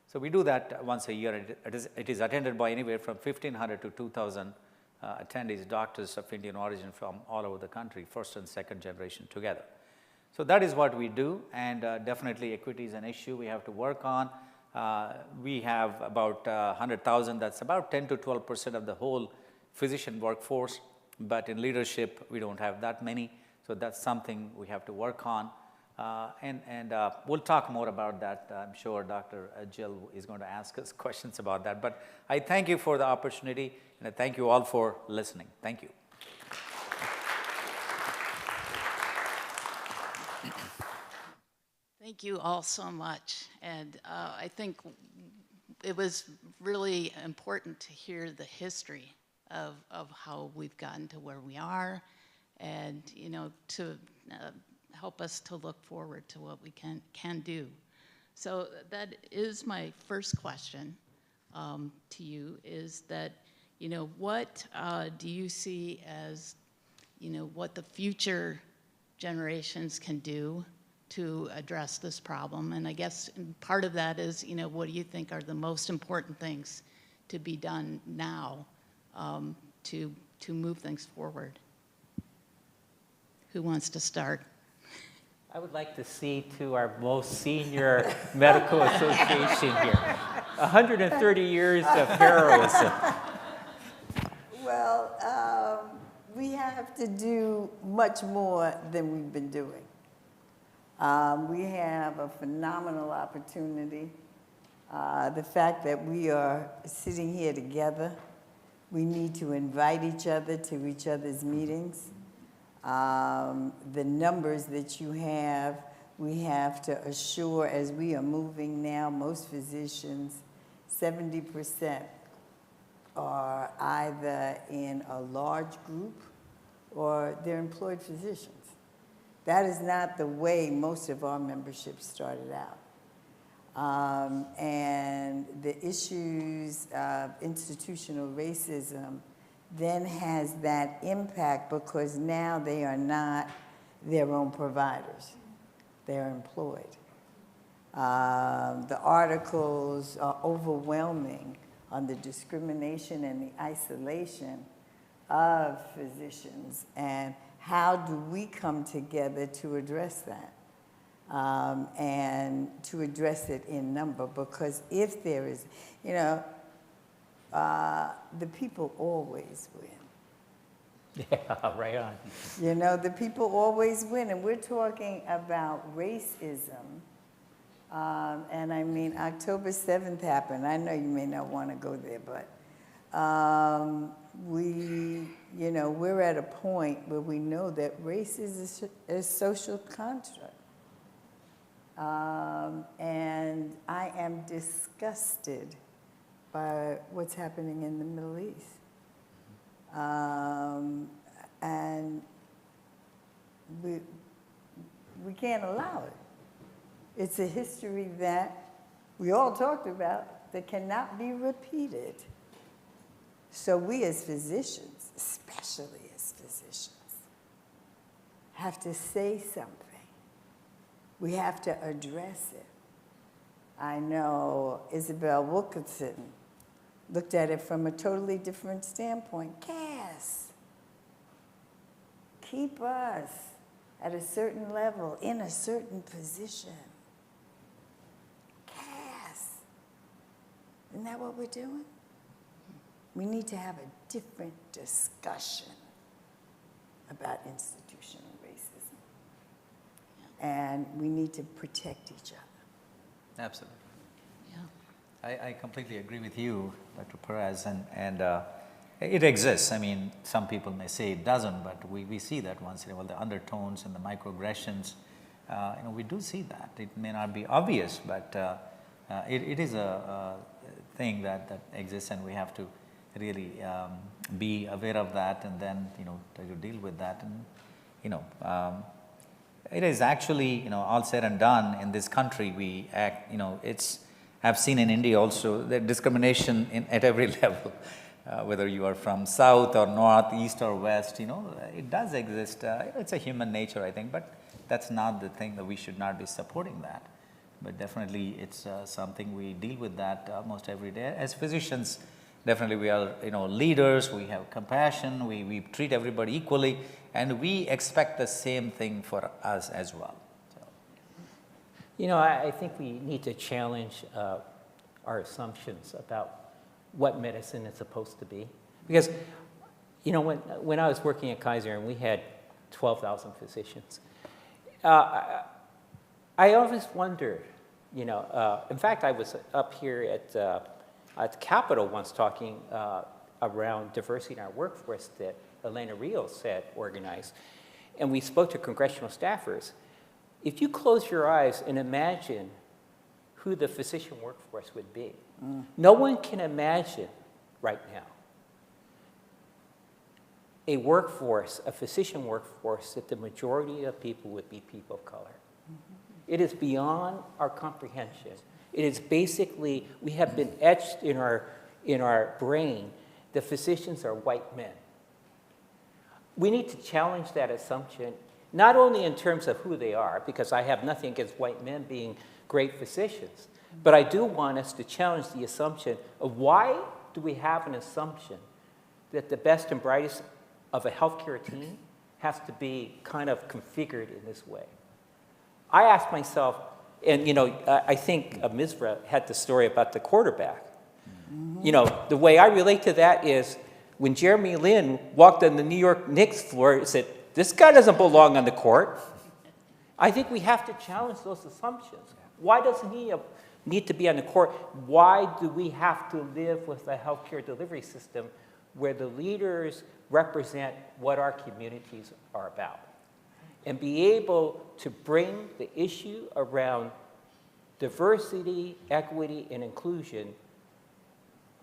So we do that once a year. It is attended by anywhere from 1,500 to 2,000 attendees, doctors of Indian origin from all over the country, first and second generation together. So that is what we do, and definitely equity is an issue we have to work on. We have about 100,000, that's about 10 to 12% of the whole physician workforce, but in leadership we don't have that many, so that's something we have to work on. We'll talk more about that. I'm sure Dr. Jill is going to ask us questions about that. But I thank you for the opportunity, and I thank you all for listening. Thank you. Thank you all so much. And I think it was really important to hear the history of how we've gotten to where we are, and to help us to look forward to what we can do. So that is my first question to you, is that, what do you see as, what the future generations can do to address this problem? And I guess part of that is, what do you think are the most important things to be done now to move things forward? Who wants to start? I would like to see to our most senior medical association here. 130 years of heroism. Well, we have to do much more than we've been doing. We have a phenomenal opportunity. The fact that we are sitting here together, we need to invite each other to each other's meetings. The numbers that you have, we have to assure, as we are moving now, most physicians, 70% are either in a large group or they're employed physicians. That is not the way most of our membership started out. And the issues of institutional racism then has that impact, because now they are not their own providers. They're employed. The articles are overwhelming on the discrimination and the isolation of physicians, and how do we come together to address that? And to address it in number, because if there is, the people always win. Yeah, right on. You know, the people always win, and we're talking about racism. And I mean, October 7th happened. I know you may not want to go there, but you know, we're at a point where we know that race is a social construct. And I am disgusted by what's happening in the Middle East. And we can't allow it. It's a history that we all talked about that cannot be repeated. So we as physicians, especially as physicians, have to say something. We have to address it. I know Isabel Wilkinson looked at it from a totally different standpoint. Cass, keep us at a certain level, in a certain position. Cass, isn't that what we're doing? We need to have a different discussion about institutional racism. And we need to protect each other. Absolutely. Yeah. I completely agree with you, Dr. Perez, and it exists. I mean, some people may say it doesn't, but we see that once in a while, the undertones and the microaggressions, you know, we do see that. It may not be obvious, but it is a thing that exists, and we have to really be aware of that, and then, you know, try to deal with that. And, you know, it is actually, you know, all said and done in this country, we act, you know, I've seen in India also the discrimination at every level, whether you are from south or north, east or west, you know, it does exist. It's a human nature, I think, but that's not the thing that we should not be supporting that. But definitely it's something we deal with that almost every day. As physicians, definitely we are, you know, leaders, we have compassion, we treat everybody equally, and we expect the same thing for us as well. So. You know, I think we need to challenge our assumptions about what medicine is supposed to be. Because, you know, when I was working at Kaiser and we had 12,000 physicians, I always wondered, you know, in fact, I was up here at the Capitol once talking around diversity in our workforce that Elena Rios had organized, and we spoke to congressional staffers. If you close your eyes and imagine who the physician workforce would be, no one can imagine right now a workforce, a physician workforce, that the majority of people would be people of color. It is beyond our comprehension. It is basically, we have been etched in our brain that physicians are white men. We need to challenge that assumption, not only in terms of who they are, because I have nothing against white men being great physicians, but I do want us to challenge the assumption of why do we have an assumption that the best and brightest of a healthcare team has to be kind of configured in this way. I ask myself, and you know, I think Misra had the story about the quarterback. You know, the way I relate to that is when Jeremy Lin walked on the New York Knicks floor and said, this guy doesn't belong on the court. I think we have to challenge those assumptions. Why doesn't he need to be on the court? Why do we have to live with a healthcare delivery system where the leaders represent what our communities are about? And be able to bring the issue around diversity, equity, and inclusion.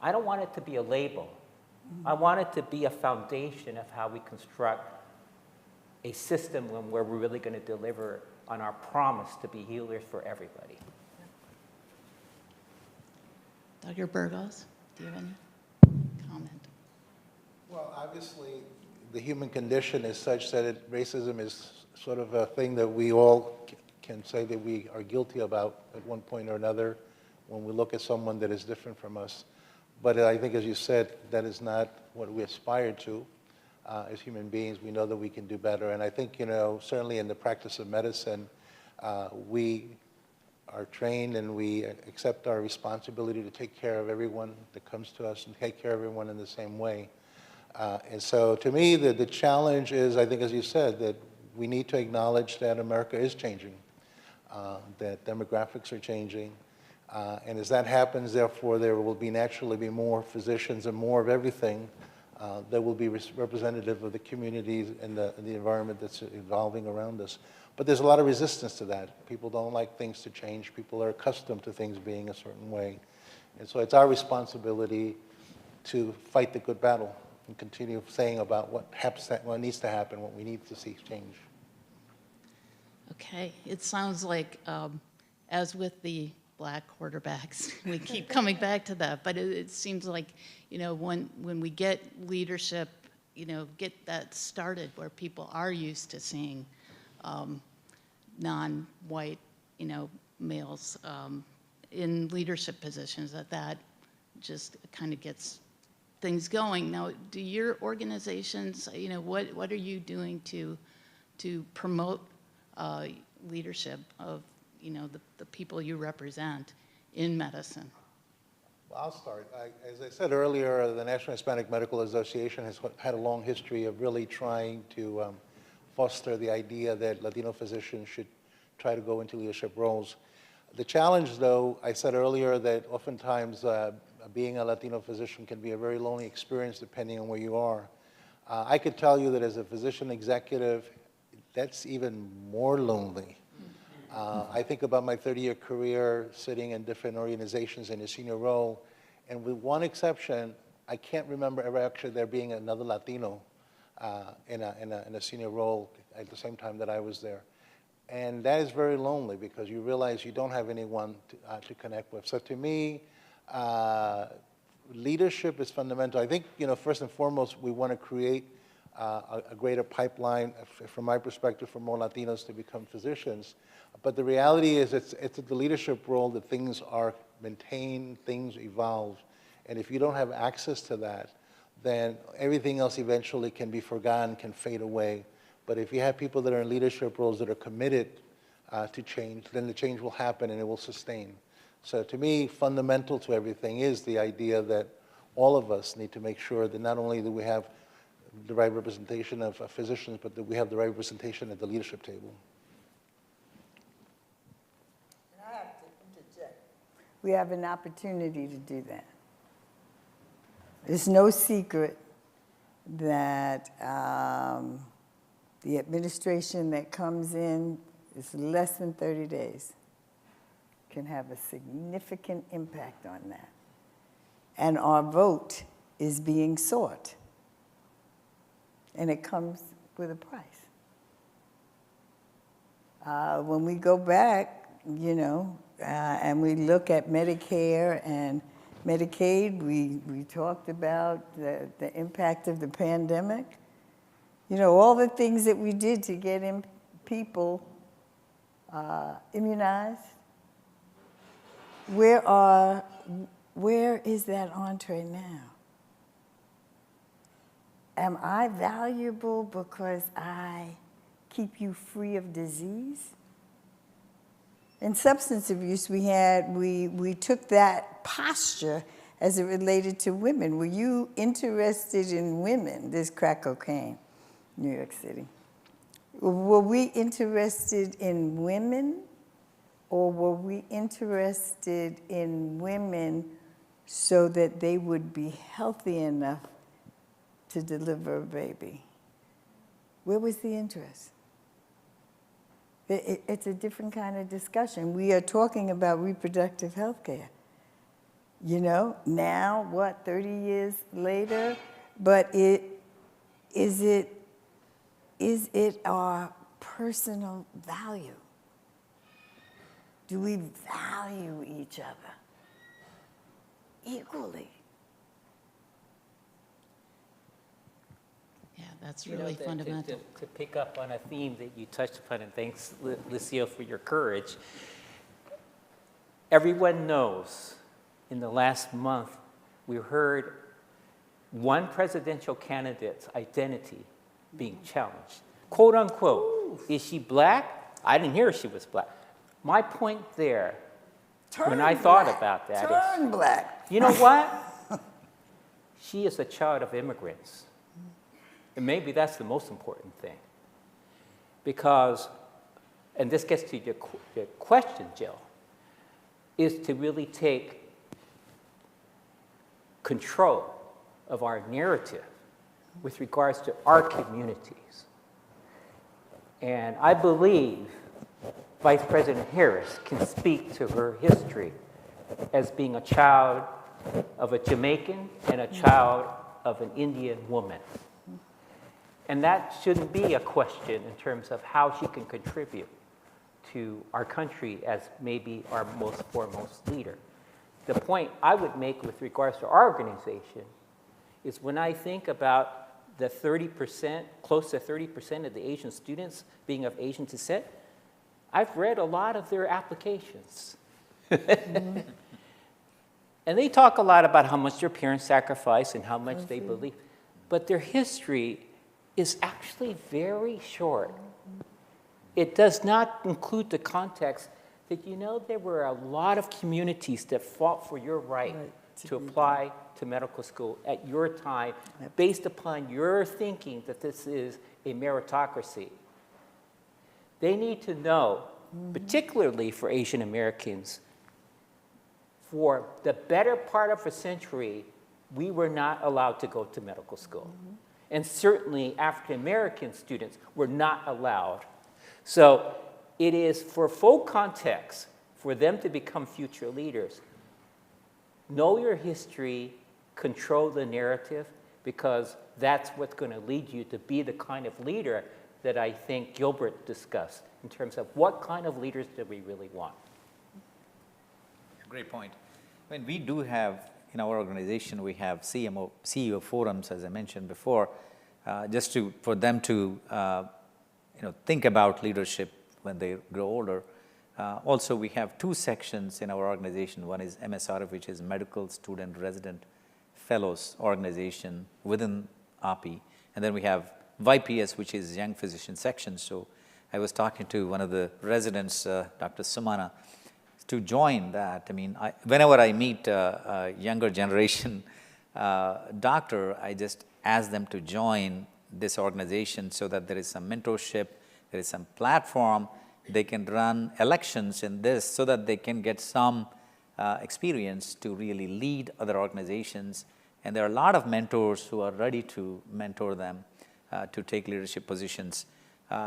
I don't want it to be a label. I want it to be a foundation of how we construct a system where we're really going to deliver on our promise to be healers for everybody. Dr. Burgos, do you have any comment? Well, obviously, the human condition is such that racism is sort of a thing that we all can say that we are guilty about at one point or another when we look at someone that is different from us. But I think, as you said, that is not what we aspire to. As human beings, we know that we can do better. And I think, you know, certainly in the practice of medicine, we are trained and we accept our responsibility to take care of everyone that comes to us and take care of everyone in the same way. And so to me, the challenge is, I think, as you said, that we need to acknowledge that America is changing, that demographics are changing. And as that happens, therefore, there will be naturally be more physicians and more of everything that will be representative of the communities and the environment that's evolving around us. But there's a lot of resistance to that. People don't like things to change. People are accustomed to things being a certain way. And so it's our responsibility to fight the good battle and continue saying about what needs to happen, what we need to see change. Okay, it sounds like, as with the black quarterbacks, we keep coming back to that, but it seems like, when we get leadership, get that started where people are used to seeing non-white, males in leadership positions, that just kind of gets things going. Now, do your organizations, what are you doing to promote leadership of, the people you represent in medicine? Well, I'll start. As I said earlier, the National Hispanic Medical Association has had a long history of really trying to foster the idea that Latino physicians should try to go into leadership roles. The challenge, though, I said earlier that oftentimes being a Latino physician can be a very lonely experience depending on where you are. I could tell you that as a physician executive, that's even more lonely. I think about my 30-year career sitting in different organizations in a senior role, and with one exception, I can't remember ever actually there being another Latino in a senior role at the same time that I was there. And that is very lonely because you realize you don't have anyone to connect with. So to me, leadership is fundamental. I think, first and foremost, we want to create a greater pipeline, from my perspective, for more Latinos to become physicians. But the reality is it's the leadership role that things are maintained, things evolve. And if you don't have access to that, then everything else eventually can be forgotten, can fade away. But if you have people that are in leadership roles that are committed to change, then the change will happen and it will sustain. So to me, fundamental to everything is the idea that all of us need to make sure that not only do we have the right representation of physicians, but that we have the right representation at the leadership table. I have to interject. We have an opportunity to do that. It's no secret that the administration that comes in is less than 30 days can have a significant impact on that. And our vote is being sought. And it comes with a price. When we go back, and we look at Medicare and Medicaid, we talked about the impact of the pandemic. All the things that we did to get people immunized. Where is that entree now? Am I valuable because I keep you free of disease? In substance abuse, we took that posture as it related to women. Were you interested in women? This crack cocaine, New York City. Were we interested in women, or were we interested in women so that they would be healthy enough to deliver a baby? Where was the interest? It's a different kind of discussion. We are talking about reproductive health care. Now, 30 years later? But is it our personal value? Do we value each other equally? Yeah, that's really fundamental. To pick up on a theme that you touched upon, and thanks, Lucio, for your courage. Everyone knows in the last month we heard one presidential candidate's identity being challenged. Quote unquote, is she black? I didn't hear she was black. My point there, when I thought about that, Turn black. You know what? She is a child of immigrants. And maybe that's the most important thing. Because, and this gets to your question, Jill, is to really take control of our narrative with regards to our communities. And I believe Vice President Harris can speak to her history as being a child of a Jamaican and a child of an Indian woman. And that shouldn't be a question in terms of how she can contribute to our country as maybe our most foremost leader. The point I would make with regards to our organization is when I think about the 30%, close to 30% of the Asian students being of Asian descent, I've read a lot of their applications. Mm-hmm. And they talk a lot about how much their parents sacrificed and how much they believe. But their history is actually very short. It does not include the context that, you know, there were a lot of communities that fought for your right to apply to medical school at your time based upon your thinking that this is a meritocracy. They need to know, particularly for Asian Americans, for the better part of a century, we were not allowed to go to medical school. And certainly African American students were not allowed. So it is for full context for them to become future leaders. Know your history, control the narrative, because that's what's going to lead you to be the kind of leader that I think Gilbert discussed in terms of what kind of leaders do we really want. Great point. I mean, we do have, in our organization, we have CEO forums, as I mentioned before, just for them to think about leadership when they grow older. Also, we have two sections in our organization. One is MSRF, which is Medical Student Resident Fellows organization within API. And then we have YPS, which is Young Physician section. So I was talking to one of the residents, Dr. Sumana, to join that. I mean, whenever I meet a younger generation doctor, I just ask them to join this organization so that there is some mentorship, there is some platform, they can run elections in this so that they can get some experience to really lead other organizations. And there are a lot of mentors who are ready to mentor them to take leadership positions.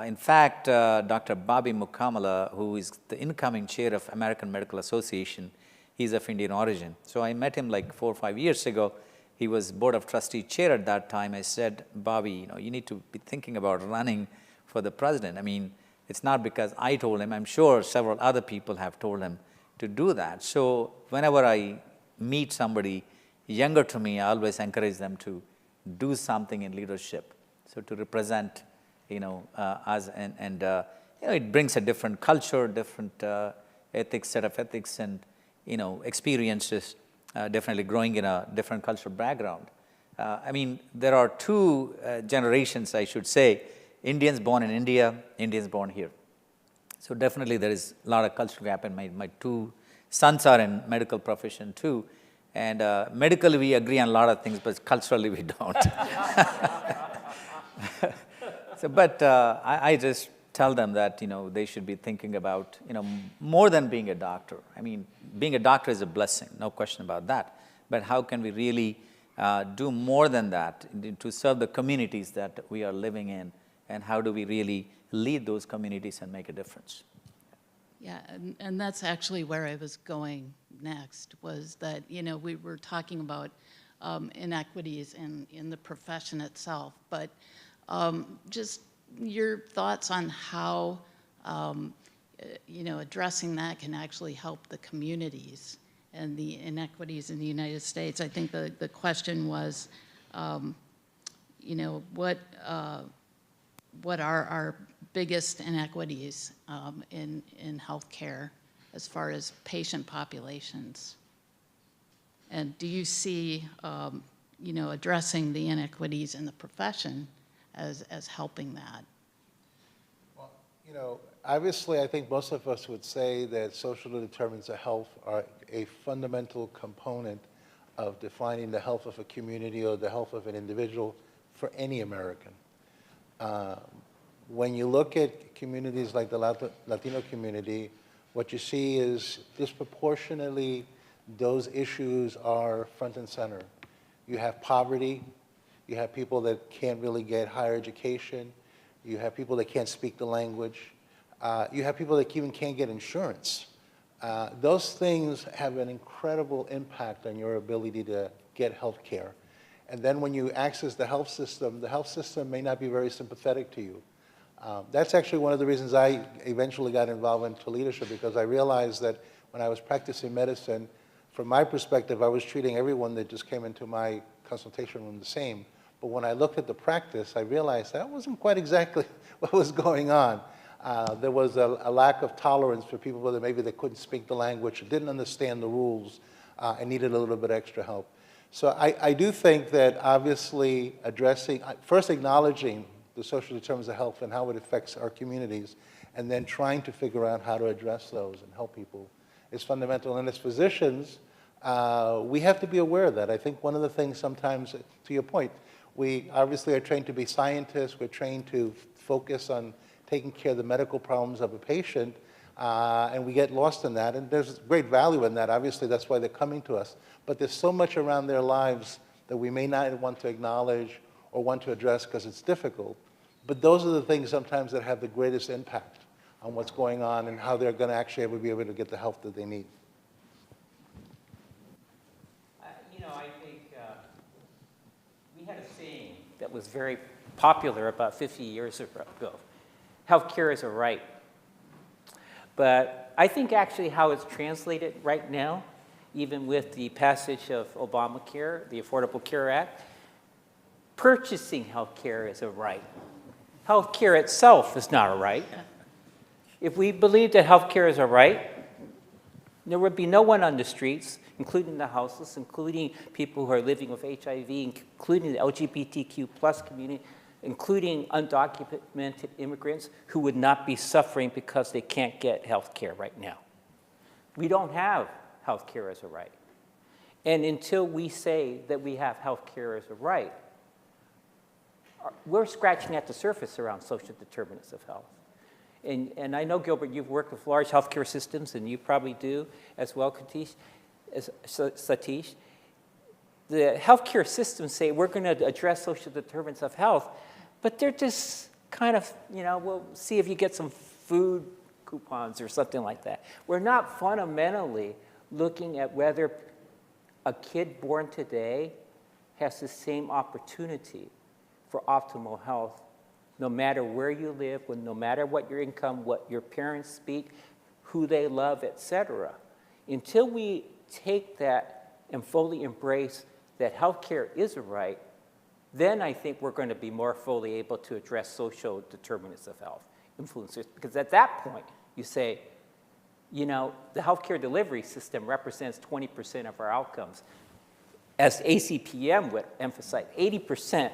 In fact, Dr. Bobby Mukamala, who is the incoming chair of American Medical Association, he's of Indian origin. So I met him like 4 or 5 years ago. He was Board of Trustee chair at that time. I said, Bobby, you need to be thinking about running for the president. I mean, it's not because I told him. I'm sure several other people have told him to do that. So whenever I meet somebody younger to me, I always encourage them to do something in leadership. So to represent, us and it brings a different culture, different set of ethics and, experiences, definitely growing in a different cultural background. I mean, there are two generations, I should say, Indians born in India, Indians born here. So definitely there is a lot of cultural gap, and my two sons are in medical profession too. And medically we agree on a lot of things, but culturally we don't. But I just tell them that, they should be thinking about, more than being a doctor. I mean, being a doctor is a blessing, no question about that. But how can we really do more than that to serve the communities that we are living in? And how do we really lead those communities and make a difference? Yeah, and that's actually where I was going next, was that, we were talking about inequities in the profession itself, but just your thoughts on how, addressing that can actually help the communities and the inequities in the United States. I think the question was, what are our biggest inequities in healthcare as far as patient populations? And do you see, addressing the inequities in the profession as helping that? Well, obviously, I think most of us would say that social determinants of health are a fundamental component of defining the health of a community or the health of an individual for any American. When you look at communities like the Latino community, what you see is disproportionately those issues are front and center. You have poverty, you have people that can't really get higher education, you have people that can't speak the language, you have people that even can't get insurance. Those things have an incredible impact on your ability to get health care. And then when you access the health system may not be very sympathetic to you. That's actually one of the reasons I eventually got involved into leadership, because I realized that when I was practicing medicine, from my perspective, I was treating everyone that just came into my consultation room the same. But when I looked at the practice, I realized that wasn't quite exactly what was going on. There was a lack of tolerance for people that maybe they couldn't speak the language, or didn't understand the rules, and needed a little bit extra help. So I do think that obviously first acknowledging the social determinants of health and how it affects our communities, and then trying to figure out how to address those and help people is fundamental. And as physicians, we have to be aware of that. I think one of the things sometimes, to your point, we obviously are trained to be scientists, we're trained to focus on taking care of the medical problems of a patient, and we get lost in that, and there's great value in that. Obviously, that's why they're coming to us. But there's so much around their lives that we may not want to acknowledge or want to address because it's difficult. But those are the things sometimes that have the greatest impact on what's going on and how they're going to actually ever be able to get the help that they need. I think we had a saying that was very popular about 50 years ago. Healthcare is a right. But I think actually how it's translated right now, even with the passage of Obamacare, the Affordable Care Act, purchasing healthcare is a right. Healthcare itself is not a right. If we believe that healthcare is a right, there would be no one on the streets, including the houseless, including people who are living with HIV, including the LGBTQ plus community, including undocumented immigrants who would not be suffering because they can't get health care right now. We don't have health care as a right. And until we say that we have health care as a right, we're scratching at the surface around social determinants of health. And I know, Gilbert, you've worked with large healthcare systems, and you probably do as well, Satish. The healthcare systems say we're going to address social determinants of health, but they're just kind of, we'll see if you get some food coupons or something like that. We're not fundamentally looking at whether a kid born today has the same opportunity for optimal health, no matter where you live, no matter what your income, what your parents speak, who they love, etc. Until we take that and fully embrace that healthcare is a right, then I think we're going to be more fully able to address social determinants of health, influencers. Because at that point, you say, the healthcare delivery system represents 20% of our outcomes. As ACPM would emphasize, 80%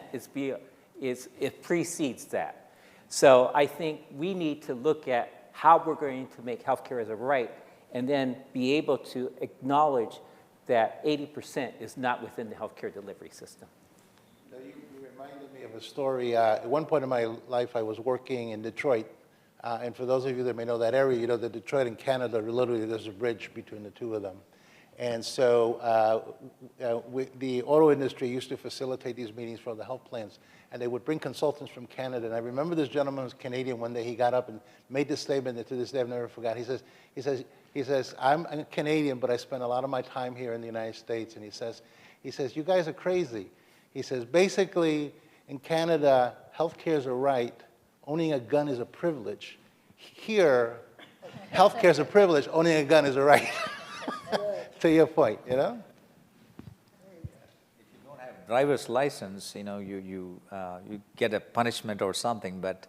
it precedes that. So I think we need to look at how we're going to make healthcare as a right, and then be able to acknowledge that 80% is not within the healthcare delivery system. You reminded me of a story. At one point in my life, I was working in Detroit. And for those of you that may know that area, that Detroit and Canada, literally there's a bridge between the two of them. And so the auto industry used to facilitate these meetings for the health plans. And they would bring consultants from Canada. And I remember this gentleman was Canadian. One day he got up and made this statement that to this day I've never forgot. He says, I'm a Canadian, but I spend a lot of my time here in the United States. And he says, you guys are crazy. He says, basically, in Canada, healthcare is a right. Owning a gun is a privilege. Here, healthcare is a privilege. Owning a gun is a right. To your point, If you don't have driver's license, you get a punishment or something. But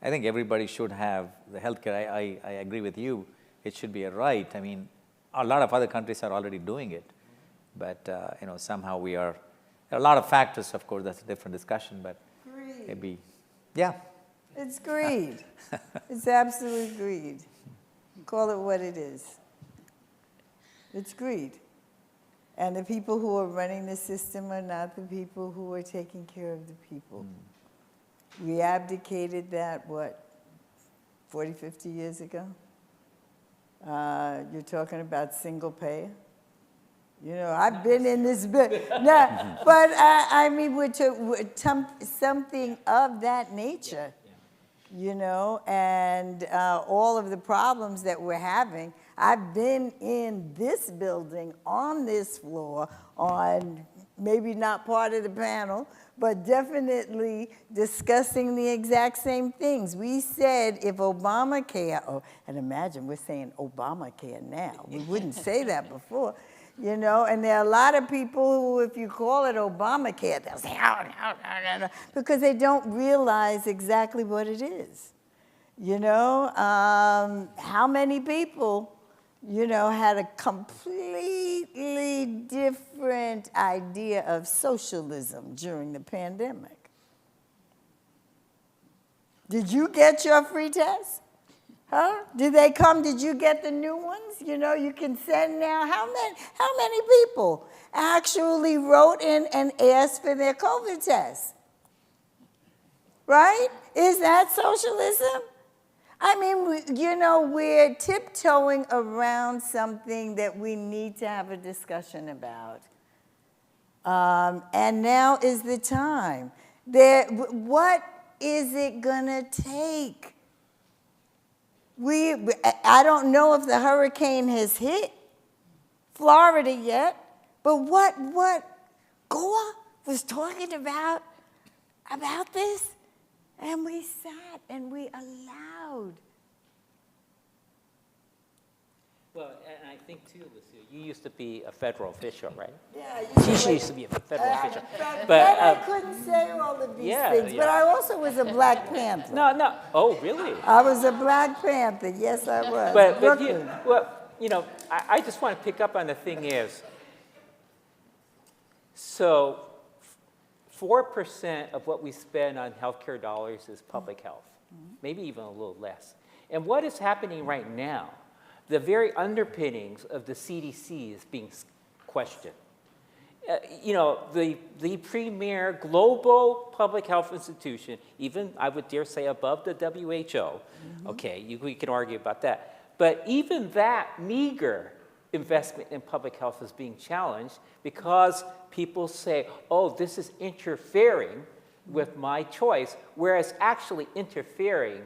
I think everybody should have the healthcare. I agree with you. It should be a right. I mean, a lot of other countries are already doing it, but somehow we are. There are a lot of factors, of course. That's a different discussion, but Greed. maybe, yeah. It's greed. It's absolute greed. Call it what it is. It's greed. And the people who are running the system are not the people who are taking care of the people. We abdicated that, what, 40, 50 years ago? You're talking about single payer? You know, I've been in this bit. No, but I mean, we're something of that nature, you know, and all of the problems that we're having. I've been in this building, on this floor, on maybe not part of the panel, but definitely discussing the exact same things. We said if Obamacare, and imagine we're saying Obamacare now. We wouldn't say that before. You know, and there are a lot of people who, if you call it Obamacare, they'll say, oh, no, because they don't realize exactly what it is. You know, how many people, you know, had a completely different idea of socialism during the pandemic? Did you get your free test? Huh? Did they come? Did you get the new ones? You know, you can send now. How many people actually wrote in and asked for their COVID test? Right? Is that socialism? I mean, you know, we're tiptoeing around something that we need to have a discussion about. And now is the time. What is it gonna take? I don't know if the hurricane has hit Florida yet, but what Goa was talking about this, and we sat and we allowed. Well, and I think too, Lucia, you used to be a federal official, right? Yeah, She used to be a federal official. But I couldn't say all of these things, yeah. but I also was a Black Panther. No. Oh, really? I was a Black Panther, yes I was. But you know, I just want to pick up on the thing is, so 4% of what we spend on healthcare dollars is public health, maybe even a little less. And what is happening right now, the very underpinnings of the CDC is being questioned. You know, the premier global public health institution, even I would dare say above the WHO, okay, we can argue about that. But even that meager investment in public health is being challenged because people say, oh, this is interfering with my choice, whereas actually interfering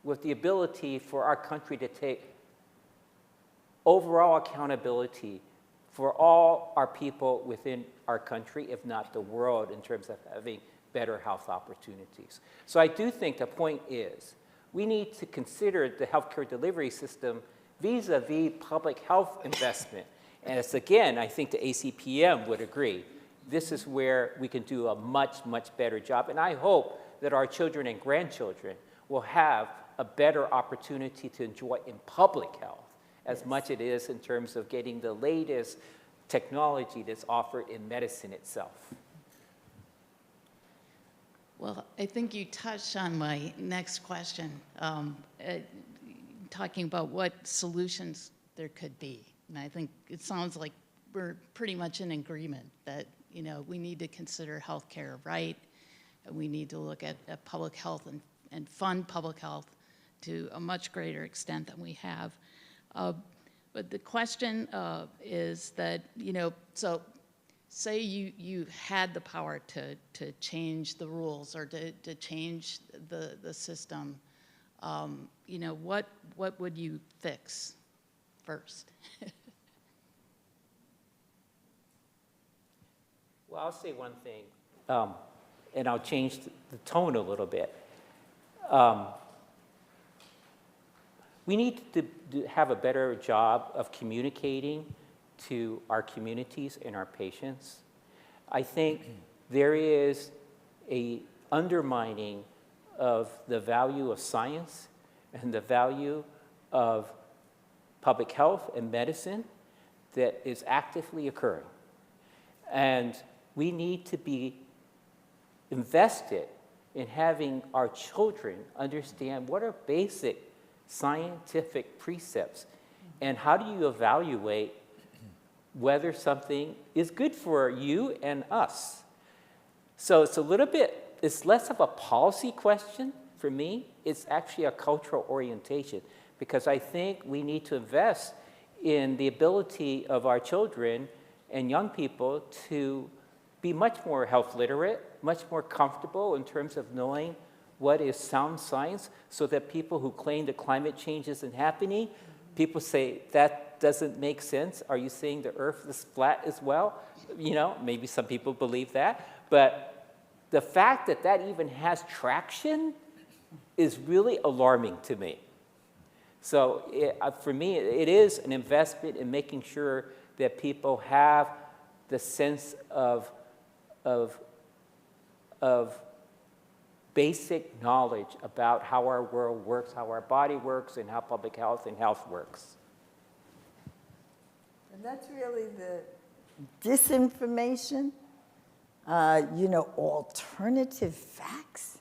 with the ability for our country to take overall accountability for all our people within our country, if not the world, in terms of having better health opportunities. So I do think the point is we need to consider the healthcare delivery system vis-a-vis public health investment. And it's, again, I think the ACPM would agree, this is where we can do a much, much better job. And I hope that our children and grandchildren will have a better opportunity to enjoy in public health as much it is in terms of getting the latest technology that's offered in medicine itself. Well, I think you touched on my next question, talking about what solutions there could be. And I think it sounds like we're pretty much in agreement that, you know, we need to consider healthcare right, and we need to look at public health and fund public health to a much greater extent than we have. But the question is that, you know, so say you had the power to change the rules or to change the system, you know, what would you fix first? Well, I'll say one thing, and I'll change the tone a little bit. We need to have a better job of communicating to our communities and our patients. I think there is an undermining of the value of science and the value of public health and medicine that is actively occurring. And we need to be invested in having our children understand what are basic scientific precepts and how do you evaluate whether something is good for you and us. So it's a little bit, it's less of a policy question for me. It's actually a cultural orientation, because I think we need to invest in the ability of our children and young people to be much more health literate, much more comfortable in terms of knowing what is sound science, so that people who claim that climate change isn't happening, people say, that doesn't make sense. Are you saying the earth is flat as well? You know, maybe some people believe that. But the fact that that even has traction is really alarming to me. So for me, it is an investment in making sure that people have the sense of basic knowledge about how our world works, how our body works, and how public health and health works. And that's really the disinformation, alternative facts.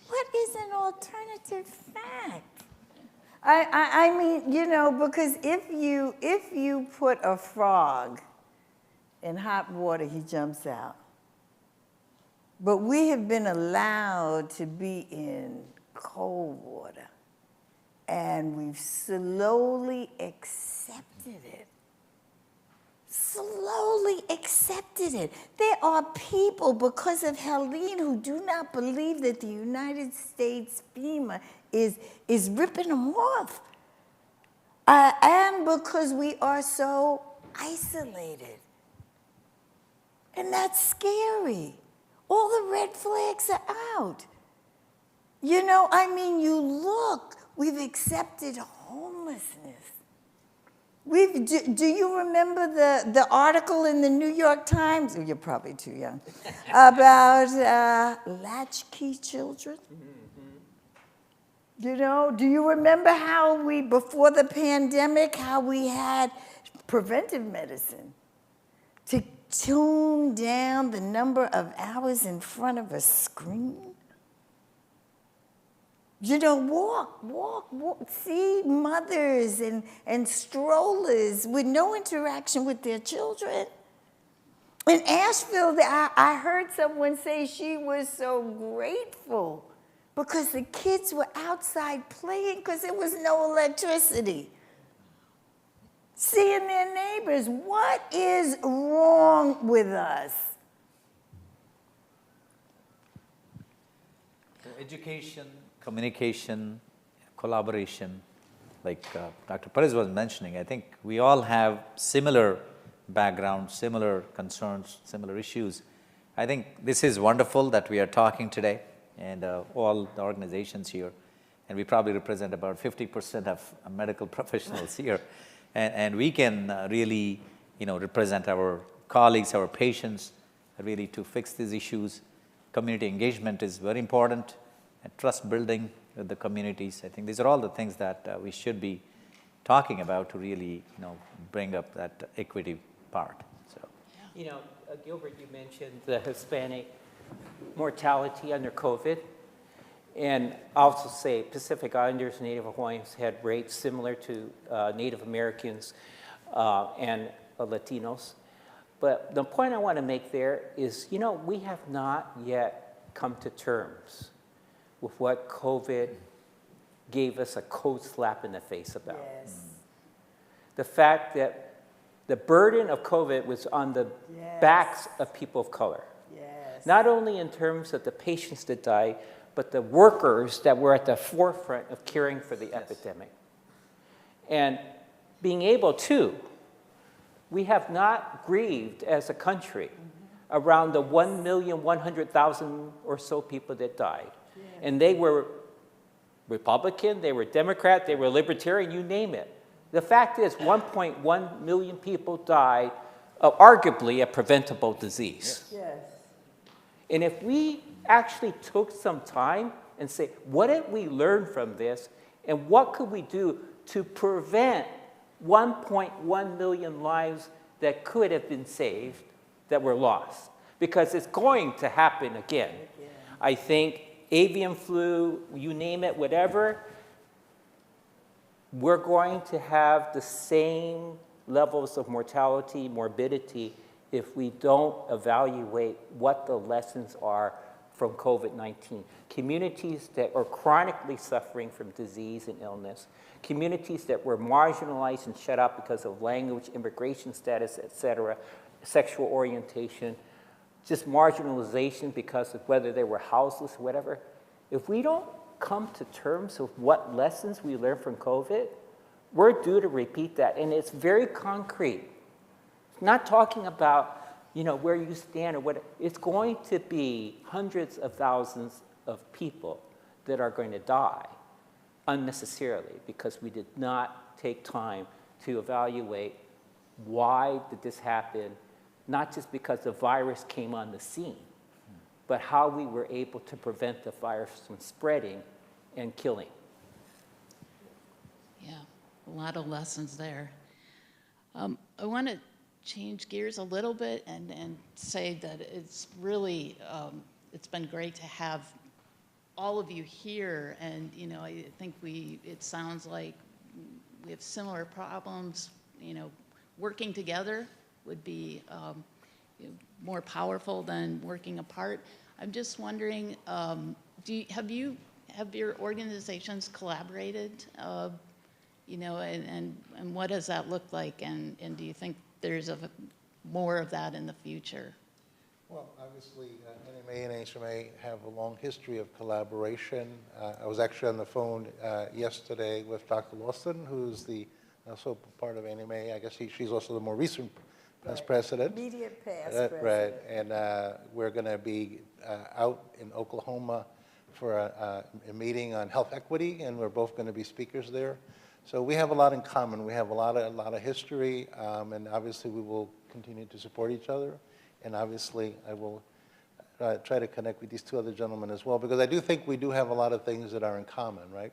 What is an alternative fact? I mean, because if you put a frog in hot water, he jumps out. But we have been allowed to be in cold water, and we've slowly accepted it. Slowly accepted it. There are people, because of Helene, who do not believe that the United States FEMA is ripping them off. And because we are so isolated. And that's scary. All the red flags are out. You look, we've accepted homelessness. Do you remember the article in the New York Times? Oh, you're probably too young. About latchkey children? Mm-hmm. Do you remember how before the pandemic, how we had preventive medicine to tune down the number of hours in front of a screen? Walk, see mothers and strollers with no interaction with their children. In Asheville, I heard someone say she was so grateful because the kids were outside playing because there was no electricity. Seeing their neighbors. What is wrong with us? Education, communication, collaboration, like Dr. Perez was mentioning, I think we all have similar backgrounds, similar concerns, similar issues. I think this is wonderful that we are talking today, and all the organizations here, and we probably represent about 50% of medical professionals here, and we can really, represent our colleagues, our patients, really to fix these issues. Community engagement is very important, and trust building with the communities. I think these are all the things that we should be talking about to really, bring up that equity part. So, Gilbert, you mentioned the Hispanic mortality under COVID, and I'll also say Pacific Islanders, Native Hawaiians had rates similar to Native Americans and Latinos. But the point I want to make there is, we have not yet come to terms with what COVID gave us a cold slap in the face about. Yes. The fact that the burden of COVID was on the backs of people of color. Yes. Not only in terms of the patients that died, but the workers that were at the forefront of caring for the epidemic. And being able to, we have not grieved as a country around the 1,100,000 or so people that died. And they were Republican, they were Democrat, they were Libertarian, you name it. The fact is 1.1 million people died of arguably a preventable disease. Yes. And if we actually took some time and say, what did we learn from this, and what could we do to prevent 1.1 million lives that could have been saved that were lost? Because it's going to happen again. I think avian flu, you name it, whatever, we're going to have the same levels of mortality, morbidity, if we don't evaluate what the lessons are from COVID-19. Communities that are chronically suffering from disease and illness, communities that were marginalized and shut out because of language, immigration status, et cetera, sexual orientation, just marginalization because of whether they were houseless, whatever. If we don't come to terms with what lessons we learned from COVID, we're due to repeat that. And it's very concrete. Not talking about, you know, where you stand or what. It's going to be hundreds of thousands of people that are going to die unnecessarily because we did not take time to evaluate why did this happen, not just because the virus came on the scene, but how we were able to prevent the virus from spreading and killing. Yeah, a lot of lessons there. I want to change gears a little bit and say that it's really, it's been great to have all of you here. And, you know, I think it sounds like we have similar problems. You know, working together would be more powerful than working apart. I'm just wondering, have your organizations collaborated? You know, and what does that look like? And do you think there's more of that in the future? Well, obviously, NMA and HMA have a long history of collaboration. I was actually on the phone yesterday with Dr. Lawson, who's also part of NMA. I guess she's also the more recent past president. Immediate past president. Right, and we're going to be out in Oklahoma for a meeting on health equity, and we're both going to be speakers there. So we have a lot in common. We have a lot of history, and obviously we will continue to support each other. And obviously I will try to connect with these two other gentlemen as well, because I do think we do have a lot of things that are in common, right?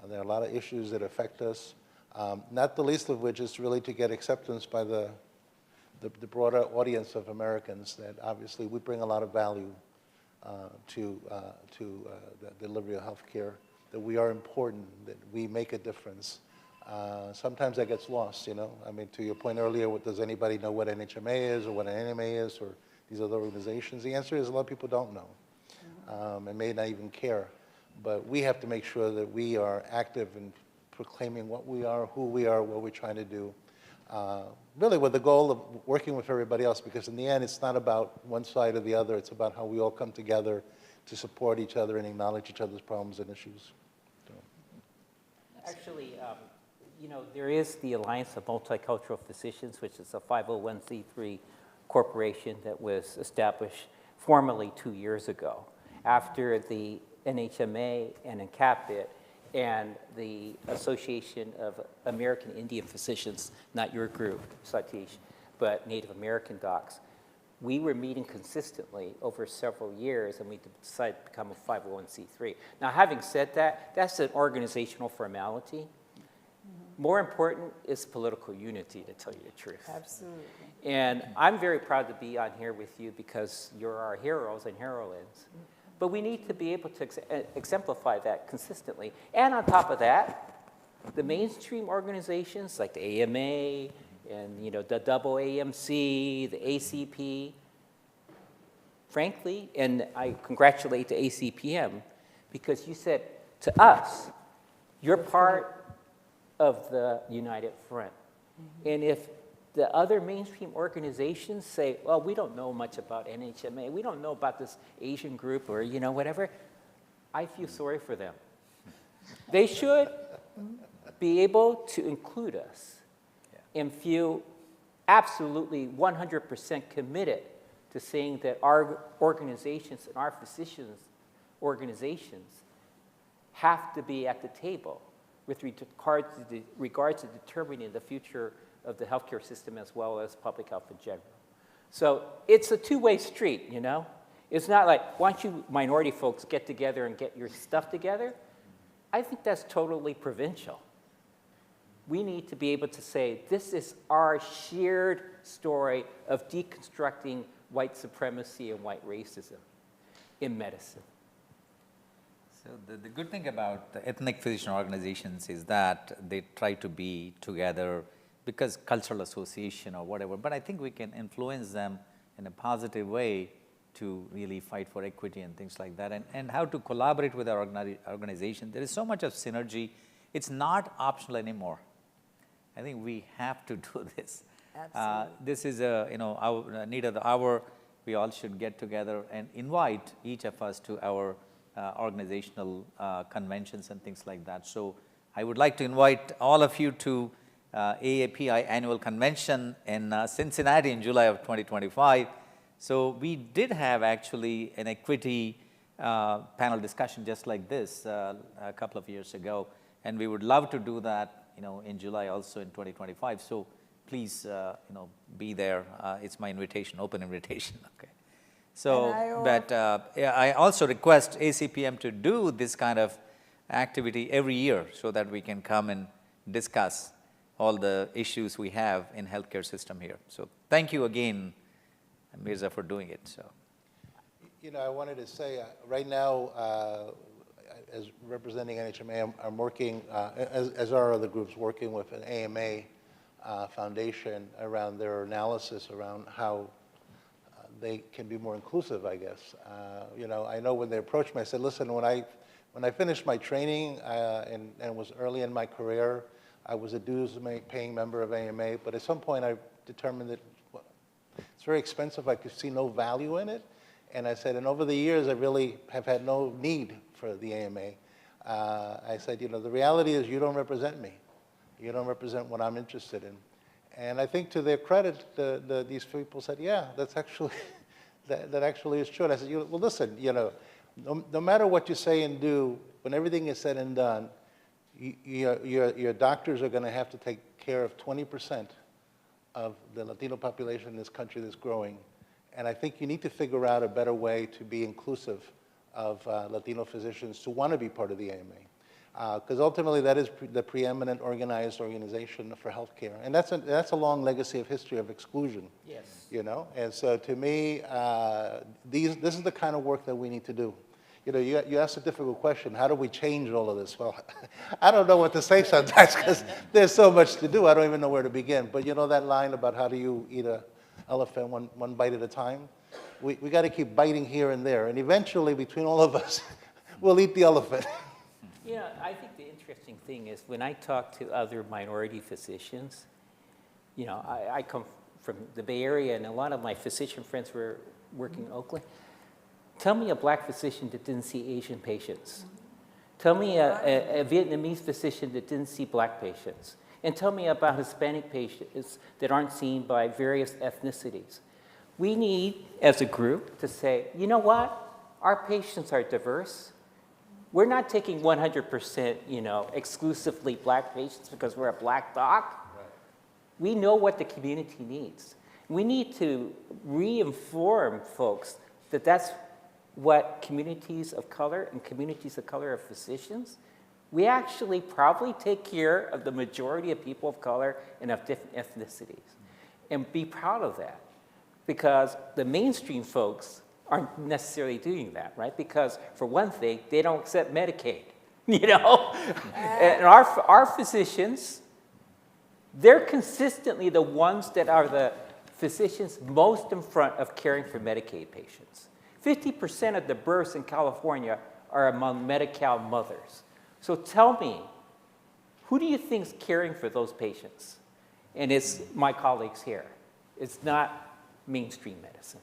There are a lot of issues that affect us, not the least of which is really to get acceptance by the broader audience of Americans that obviously we bring a lot of value to the delivery of health care, that we are important, that we make a difference. Sometimes that gets lost, you know. I mean, to your point earlier, does anybody know what NHMA is or what an NMA is or these other organizations? The answer is a lot of people don't know and may not even care. But we have to make sure that we are active in proclaiming what we are, who we are, what we're trying to do, really with the goal of working with everybody else, because in the end, it's not about one side or the other. It's about how we all come together to support each other and acknowledge each other's problems and issues. So. Actually, you know, there is the Alliance of Multicultural Physicians, which is a 501c3 corporation that was established formally 2 years ago after the NHMA and NCAPIT and the Association of American Indian Physicians, not your group, Satish, but Native American docs. We were meeting consistently over several years, and we decided to become a 501c3. Now, having said that, that's an organizational formality. More important is political unity, to tell you the truth. Absolutely. And I'm very proud to be on here with you because you're our heroes and heroines. But we need to be able to exemplify that consistently. And on top of that, the mainstream organizations like the AMA and, you know, the AAMC, the ACP, frankly, and I congratulate the ACPM because you said to us, you're part of the United Front. And if the other mainstream organizations say, well, we don't know much about NHMA, we don't know about this Asian group or, you know, whatever, I feel sorry for them. They should be able to include us and feel absolutely 100% committed to saying that our organizations and our physicians' organizations have to be at the table with regard to determining the future of the healthcare system as well as public health in general. So it's a two-way street, you know? It's not like, why don't you minority folks get together and get your stuff together? I think that's totally provincial. We need to be able to say, this is our shared story of deconstructing white supremacy and white racism in medicine. So the good thing about the ethnic physician organizations is that they try to be together because cultural association or whatever, but I think we can influence them in a positive way to really fight for equity and things like that, and how to collaborate with our organization. There is so much of synergy. It's not optional anymore. I think we have to do this. Absolutely. This is a, our need of the hour. We all should get together and invite each of us to our organizational conventions and things like that. So I would like to invite all of you to AAPI annual convention in Cincinnati in July of 2025. So we did have actually an equity panel discussion just like this a couple of years ago, and we would love to do that, in July also in 2025. So please, be there. It's my invitation, open invitation. Okay. So, I also request ACPM to do this kind of activity every year so that we can come and discuss all the issues we have in healthcare system here. So thank you again, Mirza, for doing it. So, I wanted to say, right now, as representing NHMA, I'm working, as are other groups, working with an AMA foundation around their analysis around how they can be more inclusive, I guess. I know when they approached me, I said, listen, when I finished my training and was early in my career, I was a dues-paying member of AMA, but at some point I determined that it's very expensive. I could see no value in it. And I said, and over the years, I really have had no need for the AMA. I said, the reality is you don't represent me. You don't represent what I'm interested in. And I think to their credit, these people said, yeah, that's actually, that actually is true. And I said, well, listen, no matter what you say and do, when everything is said and done, your doctors are going to have to take care of 20% of the Latino population in this country that's growing. And I think you need to figure out a better way to be inclusive of Latino physicians to want to be part of the AMA. Because ultimately that is the preeminent organized organization for healthcare. And that's a long legacy of history of exclusion. Yes. And so to me, this is the kind of work that we need to do. You asked a difficult question. How do we change all of this? Well, I don't know what to say sometimes because there's so much to do. I don't even know where to begin. But that line about how do you eat an elephant one bite at a time? We got to keep biting here and there. And eventually, between all of us, we'll eat the elephant. I think the interesting thing is when I talk to other minority physicians, I come from the Bay Area, and a lot of my physician friends were working in Oakland. Tell me a black physician that didn't see Asian patients. Tell me a Vietnamese physician that didn't see black patients. And tell me about Hispanic patients that aren't seen by various ethnicities. We need, as a group, to say, you know what? Our patients are diverse. We're not taking 100%, exclusively black patients because we're a black doc. Right. We know what the community needs. We need to re-inform folks that that's what communities of color and communities of color of physicians, we actually probably take care of the majority of people of color and of different ethnicities. And be proud of that, because the mainstream folks aren't necessarily doing that, right? Because for one thing, they don't accept Medicaid, And our physicians, they're consistently the ones that are the physicians most in front of caring for Medicaid patients. 50% of the births in California are among Medi-Cal mothers. So tell me, who do you think is caring for those patients? And it's my colleagues here. It's not mainstream medicine.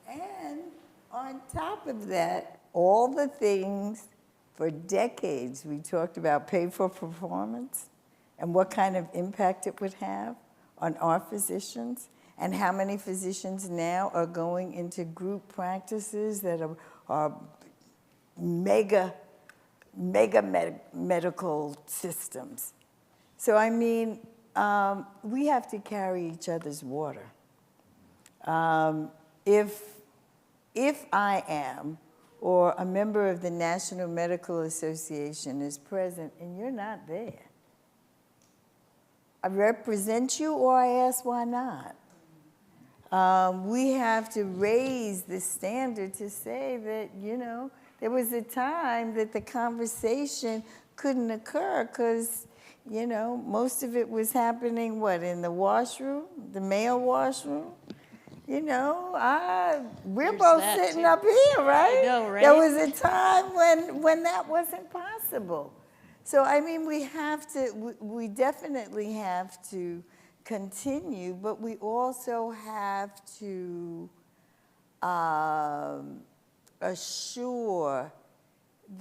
And on top of that, all the things for decades we talked about pay for performance and what kind of impact it would have on our physicians, and how many physicians now are going into group practices that are mega medical systems. So I mean, we have to carry each other's water. If I am, or a member of the National Medical Association is present and you're not there, I represent you or I ask why not. We have to raise the standard to say that, there was a time that the conversation couldn't occur because, You know, most of it was happening, what, in the washroom, the male washroom? You know, we're There's both that, sitting too. up here, right? I know, right? There was a time when that wasn't possible. So, I mean, we definitely have to continue, but we also have to assure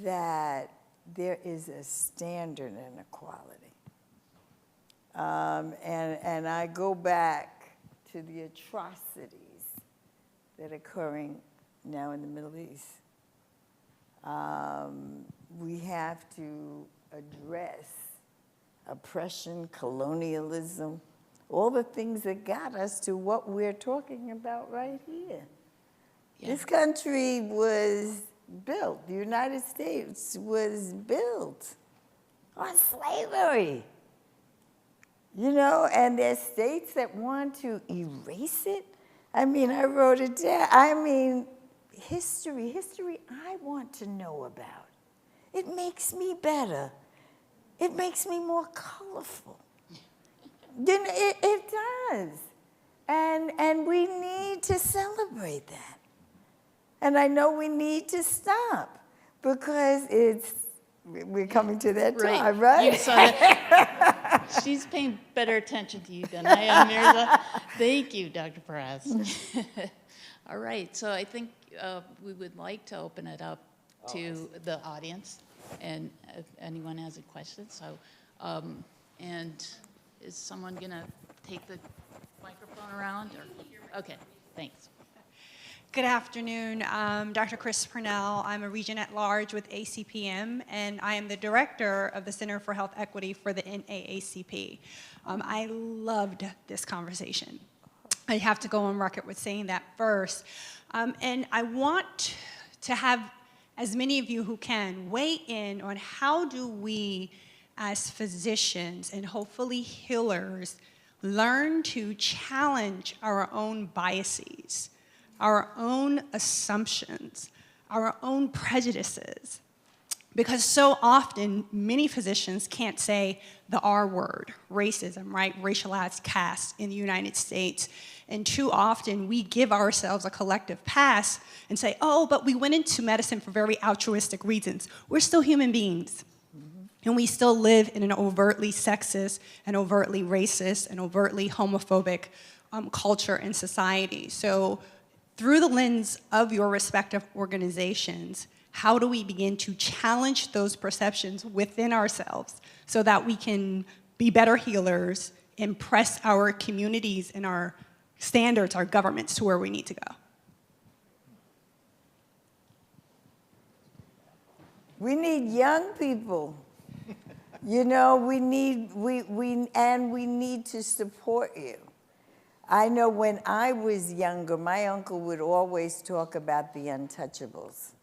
that there is a standard in equality. And I go back to the atrocities that are occurring now in the Middle East. We have to address oppression, colonialism, all the things that got us to what we're talking about right here. Yeah. This country was built, the United States was built on slavery. You know, and there's states that want to erase it. I mean, I wrote it down. I mean, history I want to know about. It makes me better. It makes me more colorful. You know, it does. And we need to celebrate that. And I know we need to stop because we're coming to that time, right? You saw it. She's paying better attention to you than I am, Mirza. Thank you, Dr. Perez. All right, so I think we would like to open it up to the audience, and if anyone has any questions. So, and is someone gonna take the microphone around? Or? Okay, thanks. Good afternoon. Dr. Chris Purnell. I'm a Regent at Large with ACPM, and I am the Director of the Center for Health Equity for the NAACP. I loved this conversation. I have to go on record with saying that first. And I want to have as many of you who can weigh in on how do we, as physicians and hopefully healers, learn to challenge our own biases, our own assumptions, our own prejudices. Because so often, many physicians can't say the R word, racism, right? Racialized caste in the United States. And too often, we give ourselves a collective pass and say, oh, but we went into medicine for very altruistic reasons. We're still human beings. And we still live in an overtly sexist and overtly racist and overtly homophobic culture and society. So through the lens of your respective organizations, how do we begin to challenge those perceptions within ourselves so that we can be better healers, impress our communities and our standards, our governments to where we need to go? We need young people. You know, we need to support you. I know when I was younger, my uncle would always talk about the untouchables.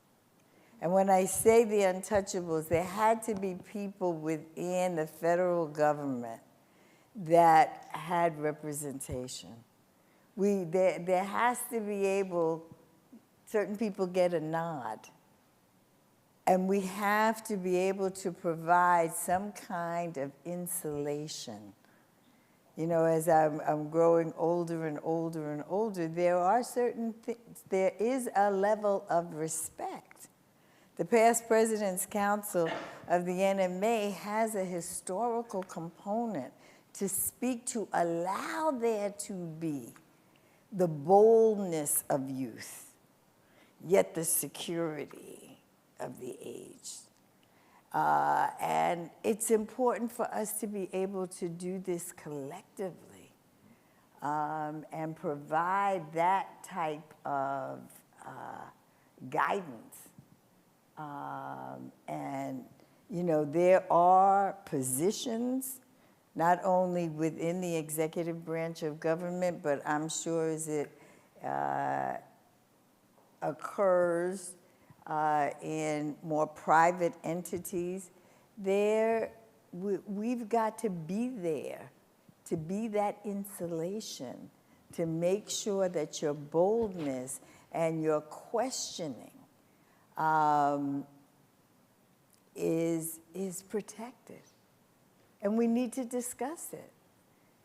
And when I say the untouchables, there had to be people within the federal government that had representation. There has to be certain people get a nod. And we have to be able to provide some kind of insulation. You know, as I'm growing older and older and older, there are certain things, there is a level of respect. The past President's Council of the NMA has a historical component to speak to allow there to be the boldness of youth, yet the security of the age. And it's important for us to be able to do this collectively and provide that type of guidance. And, you know, there are positions, not only within the executive branch of government, but I'm sure as it occurs in more private entities, we've got to be there, to be that insulation, to make sure that your boldness and your questioning is protected. and we need to discuss it.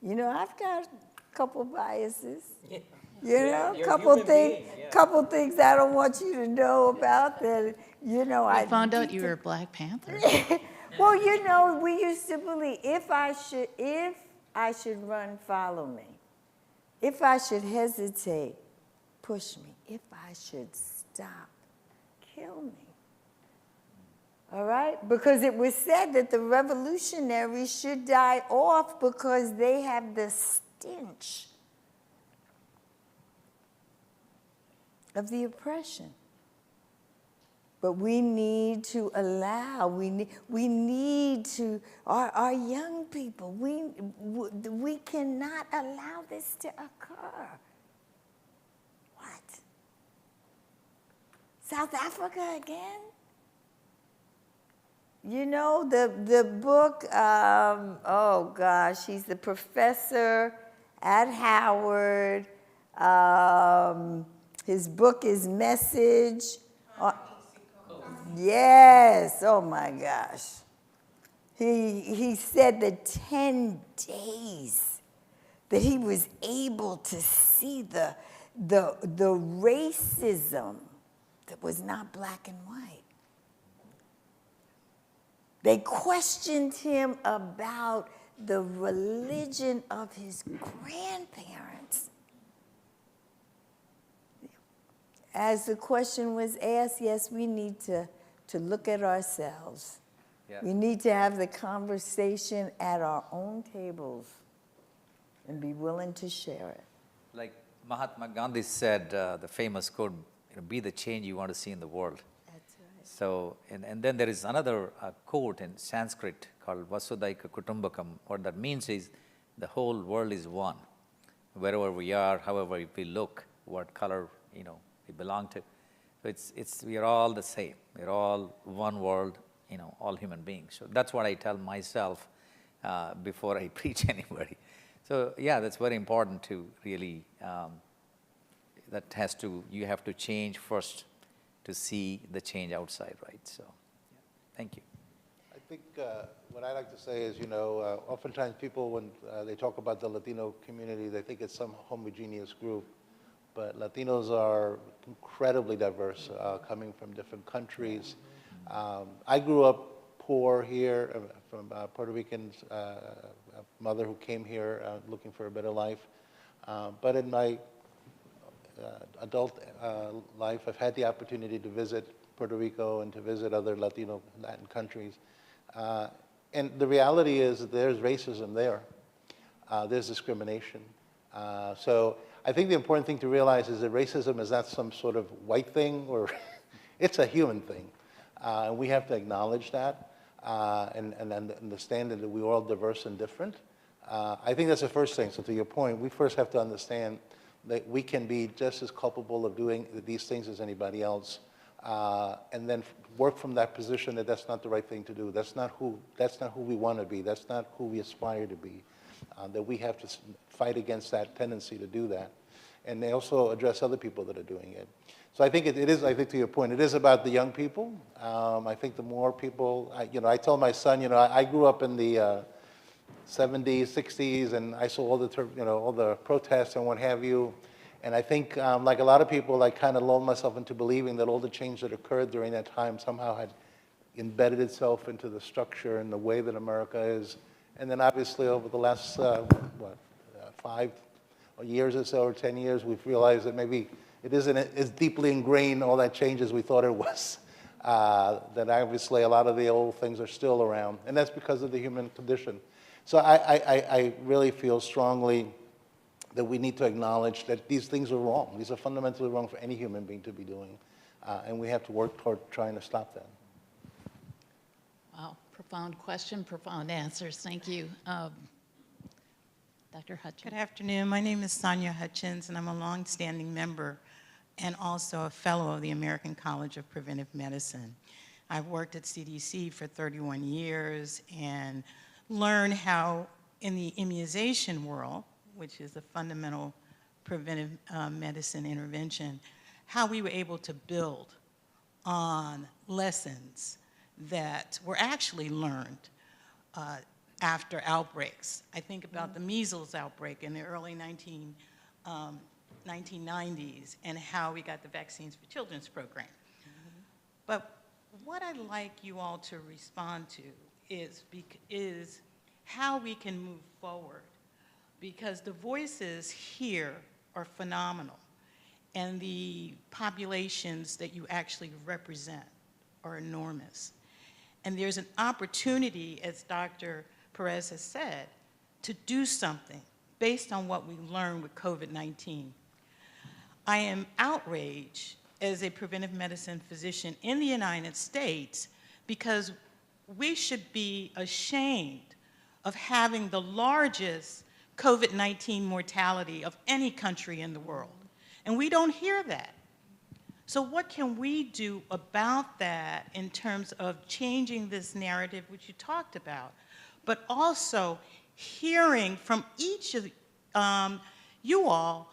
You know, I've got a couple biases. Yeah. You know, You're a human being, yeah. couple things I don't want you to know about that, you know, I found out you were a Black Panther. Well, you know, we used to believe if I should run, follow me. If I should hesitate, push me. If I should stop, kill me. All right? Because it was said that the revolutionaries should die off because they have the stench of the oppression. But we need to allow, we need to, our young people, we cannot allow this to occur. What? South Africa again? You know, the book, oh gosh, he's the professor at Howard. His book is Message. Yes, oh my gosh. He said that 10 days that he was able to see the racism that was not black and white. They questioned him about the religion of his grandparents. As the question was asked, yes, we need to look at ourselves. Yeah. We need to have the conversation at our own tables and be willing to share it. Like Mahatma Gandhi said, the famous quote, be the change you want to see in the world. That's right. So, and then there is another quote in Sanskrit called Vasudhaika Kutumbakam. What that means is the whole world is one. Wherever we are, however we look, what color, we belong to. So we are all the same. We're all one world, all human beings. So that's what I tell myself before I preach anybody. So yeah, that's very important to really, you have to change first to see the change outside, right? So, yeah. Thank you. I think what I like to say is, oftentimes people, when they talk about the Latino community, they think it's some homogeneous group. But Latinos are incredibly diverse, coming from different countries. I grew up poor here, from Puerto Rican mother who came here looking for a better life. But in my adult life, I've had the opportunity to visit Puerto Rico and to visit other Latin countries. And the reality is that there's racism there. There's discrimination. So I think the important thing to realize is that racism is not some sort of white thing, or it's a human thing. And we have to acknowledge that and understand that we're all diverse and different. I think that's the first thing. So to your point, we first have to understand that we can be just as culpable of doing these things as anybody else, and then work from that position that that's not the right thing to do. That's not who we want to be. That's not who we aspire to be. That we have to fight against that tendency to do that. And they also address other people that are doing it. So I think it is, I think to your point, it is about the young people. I think the more people, I told my son, I grew up in the 70s, 60s, and I saw all the protests and what have you. And I think, like a lot of people, I kind of lulled myself into believing that all the change that occurred during that time somehow had embedded itself into the structure and the way that America is. And then obviously over the last, 5 years or so, or 10 years, we've realized that maybe it isn't as deeply ingrained, all that change as we thought it was. That obviously a lot of the old things are still around, and that's because of the human condition. So I really feel strongly that we need to acknowledge that these things are wrong. These are fundamentally wrong for any human being to be doing, and we have to work toward trying to stop that. Wow, profound question, profound answers. Thank you. Dr. Hutchins. Good afternoon. My name is Sonia Hutchins, and I'm a longstanding member and also a fellow of the American College of Preventive Medicine. I've worked at CDC for 31 years and learned how in the immunization world, which is a fundamental preventive medicine intervention, how we were able to build on lessons that were actually learned after outbreaks. I think about the measles outbreak in the early 1990s and how we got the Vaccines for Children's program. But what I'd like you all to respond to is how we can move forward, because the voices here are phenomenal, and the populations that you actually represent are enormous. And there's an opportunity, as Dr. Perez has said, to do something based on what we learned with COVID-19. I am outraged as a preventive medicine physician in the United States because we should be ashamed of having the largest COVID-19 mortality of any country in the world. And we don't hear that. So what can we do about that in terms of changing this narrative, which you talked about, but also hearing from each of you all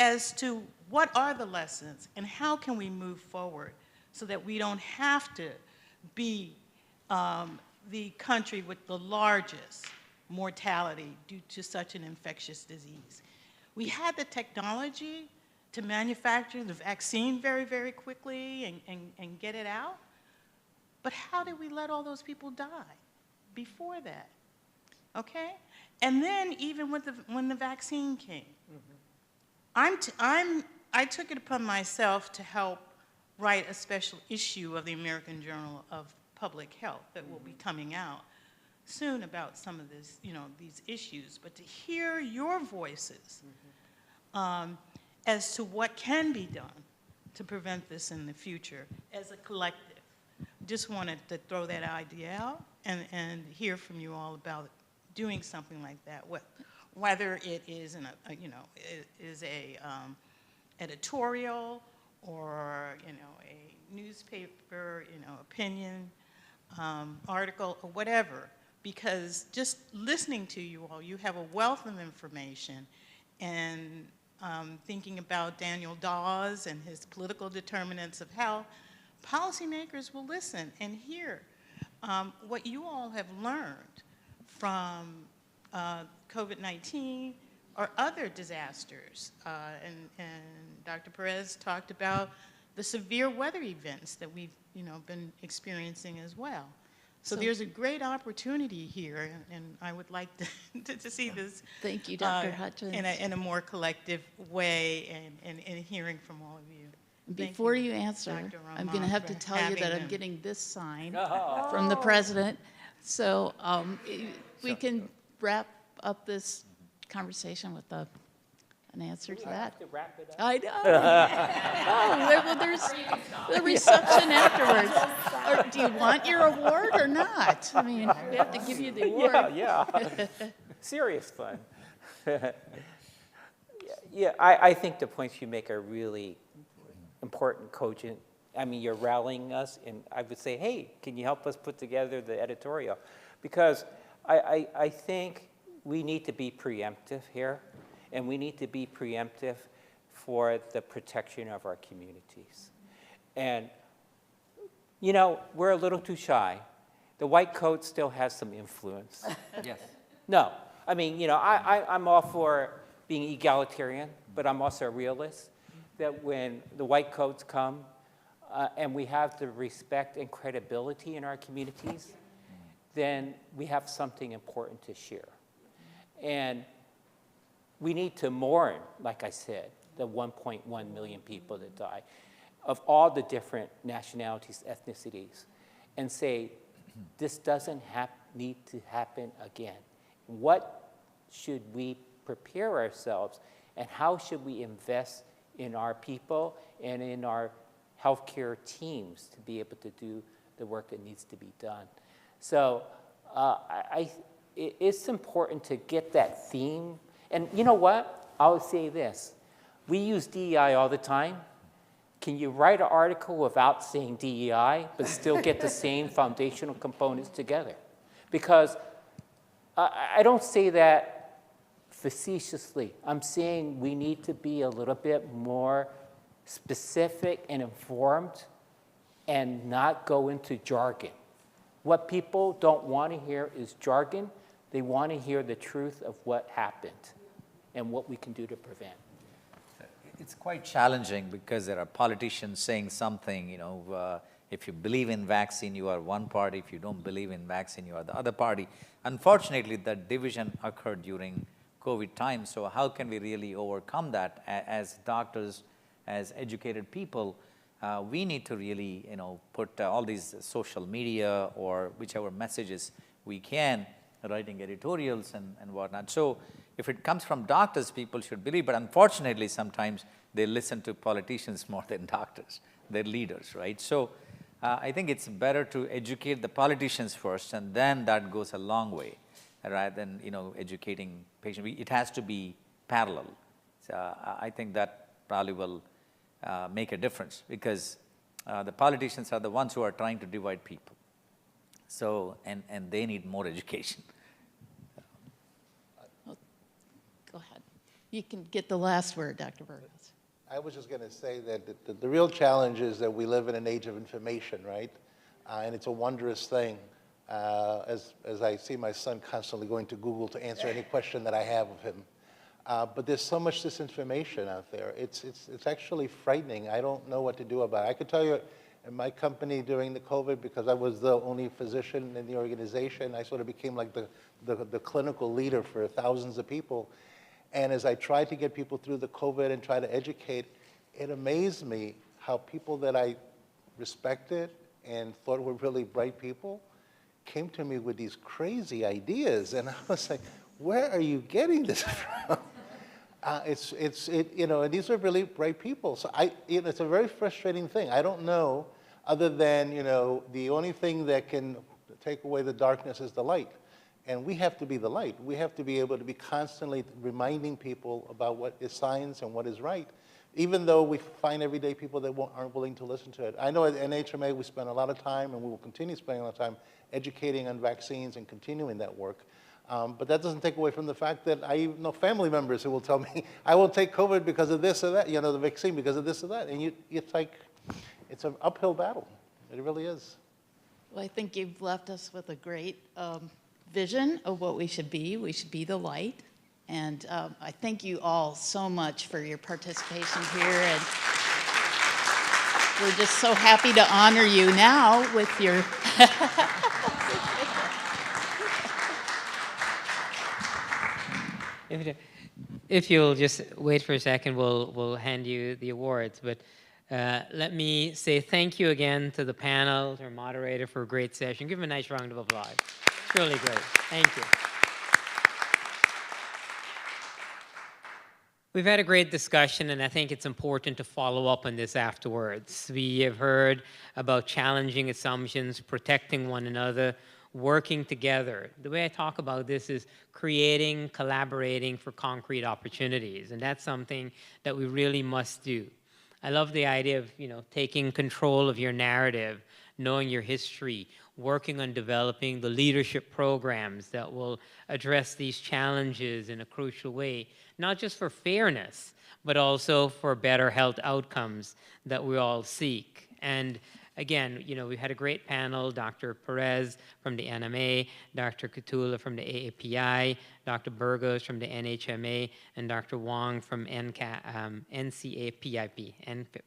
as to what are the lessons and how can we move forward so that we don't have to be the country with the largest mortality due to such an infectious disease. We had the technology to manufacture the vaccine very, very quickly and get it out, but how did we let all those people die before that? Okay? And then even when the vaccine came, I took it upon myself to help write a special issue of the American Journal of Public Health that will be coming out soon about some of this, these issues, but to hear your voices as to what can be done to prevent this in the future as a collective. Just wanted to throw that idea out and hear from you all about doing something like that, whether it is editorial or a newspaper opinion article or whatever. Because just listening to you all, you have a wealth of information, and thinking about Daniel Dawes and his political determinants of health, policymakers will listen and hear what you all have learned from COVID-19 or other disasters. And Dr. Perez talked about the severe weather events that we've been experiencing as well. So there's a great opportunity here, and I would like to see this. Thank you, Dr. Hutchins. In a more collective way, and hearing from all of you. Before you answer, Dr. I'm going to have to for tell you that having I'm getting this sign Oh. from the president. So we can wrap up this conversation with an answer to that. have to wrap it up. I know. Well, there's the reception afterwards. Or do you want your award or not? I mean, we have to give you the award. Yeah. Serious fun. I think the points you make are really important, cogent. I mean, you're rallying us, and I would say, hey, can you help us put together the editorial? Because I think we need to be preemptive here. And we need to be preemptive for the protection of our communities. And, we're a little too shy. The white coat still has some influence. Yes. No, I mean, I'm all for being egalitarian, but I'm also a realist, that when the white coats come and we have the respect and credibility in our communities, then we have something important to share. And we need to mourn, like I said, the 1.1 million people that die, of all the different nationalities, ethnicities, and say, this doesn't need to happen again. What should we prepare ourselves, and how should we invest in our people and in our healthcare teams to be able to do the work that needs to be done? So it's important to get that theme. And you know what? I'll say this. We use DEI all the time. Can you write an article without saying DEI, but still get the same foundational components together? Because I don't say that facetiously. I'm saying we need to be a little bit more specific and informed and not go into jargon. What people don't want to hear is jargon. They want to hear the truth of what happened and what we can do to prevent. It's quite challenging because there are politicians saying something, if you believe in vaccine, you are one party. If you don't believe in vaccine, you are the other party. Unfortunately, that division occurred during COVID time. So how can we really overcome that as doctors, as educated people? We need to really, put all these social media or whichever messages we can, writing editorials and whatnot. So if it comes from doctors, people should believe, but unfortunately, sometimes they listen to politicians more than doctors, their leaders, right? So I think it's better to educate the politicians first, and then that goes a long way, rather than, educating patients. It has to be parallel. So I think that probably will make a difference, because the politicians are the ones who are trying to divide people. So, and they need more education. Go ahead. You can get the last word, Dr. Burgos. I was just going to say that the real challenge is that we live in an age of information, right? And it's a wondrous thing. As I see my son constantly going to Google to answer any question that I have of him. But there's so much disinformation out there. It's actually frightening. I don't know what to do about it. I could tell you, in my company during the COVID, because I was the only physician in the organization, I sort of became like the clinical leader for thousands of people. And as I tried to get people through the COVID and try to educate, it amazed me how people that I respected and thought were really bright people came to me with these crazy ideas. And I was like, where are you getting this from? And these are really bright people. So it's a very frustrating thing. I don't know, other than, the only thing that can take away the darkness is the light. And we have to be the light. We have to be able to be constantly reminding people about what is science and what is right, even though we find everyday people that aren't willing to listen to it. I know at NHMA we spend a lot of time, and we will continue spending a lot of time, educating on vaccines and continuing that work. But that doesn't take away from the fact that I know family members who will tell me, I won't take COVID because of this or that, the vaccine because of this or that. And it's an uphill battle. It really is. Well, I think you've left us with a great vision of what we should be. We should be the light. And I thank you all so much for your participation here. And we're just so happy to honor you now with your... If you'll just wait for a second, we'll hand you the awards. But let me say thank you again to the panel, to our moderator, for a great session. Give him a nice round of applause. It's really great. Thank you. We've had a great discussion, and I think it's important to follow up on this afterwards. We have heard about challenging assumptions, protecting one another, working together. The way I talk about this is creating, collaborating for concrete opportunities, and that's something that we really must do. I love the idea of, taking control of your narrative, knowing your history, working on developing the leadership programs that will address these challenges in a crucial way, not just for fairness, but also for better health outcomes that we all seek. And again, we had a great panel, Dr. Perez from the NMA, Dr. Katula from the AAPI, Dr. Burgos from the NHMA, and Dr. Wong from NCAPIP, NFIP.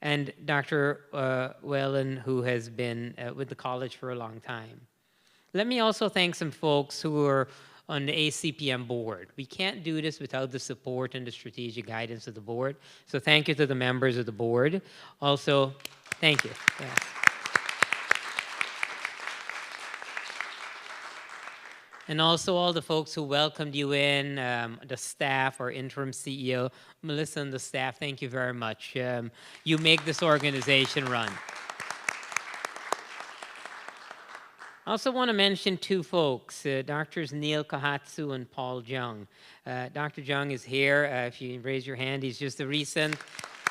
And Dr. Whelan, who has been with the college for a long time. Let me also thank some folks who are on the ACPM board. We can't do this without the support and the strategic guidance of the board. So thank you to the members of the board. Also, thank you. Yeah. And also all the folks who welcomed you in, the staff, our interim CEO, Melissa and the staff, thank you very much. You make this organization run. I also want to mention two folks, Drs. Neil Kahatsu and Paul Jung. Dr. Jung is here. If you raise your hand, he's just the recent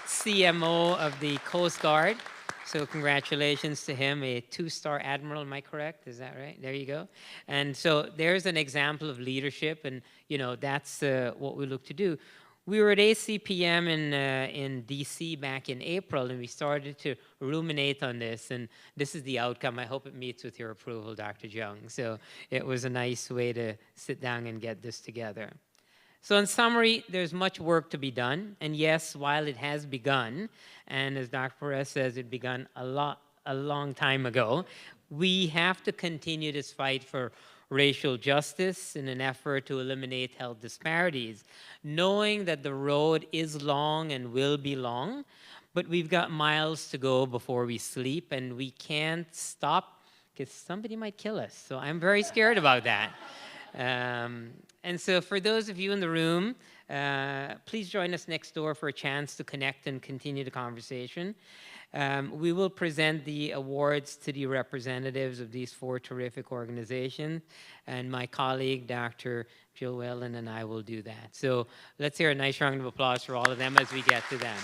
CMO of the Coast Guard. So congratulations to him, a 2-star admiral, am I correct? Is that right? There you go. And so there's an example of leadership, and that's what we look to do. we were at ACPM in DC back in April, and we started to ruminate on this, and this is the outcome. I hope it meets with your approval, Dr. Jung. So it was a nice way to sit down and get this together. So in summary, there's much work to be done, and yes, while it has begun, and as Dr. Perez says, it began a long time ago, we have to continue this fight for racial justice in an effort to eliminate health disparities, knowing that the road is long and will be long, but we've got miles to go before we sleep, and we can't stop because somebody might kill us. So I'm very scared about that. And so for those of you in the room, please join us next door for a chance to connect and continue the conversation. We will present the awards to the representatives of these 4 terrific organizations, and my colleague, Dr. Jill Whelan, and I will do that. So let's hear a nice round of applause for all of them as we get to them.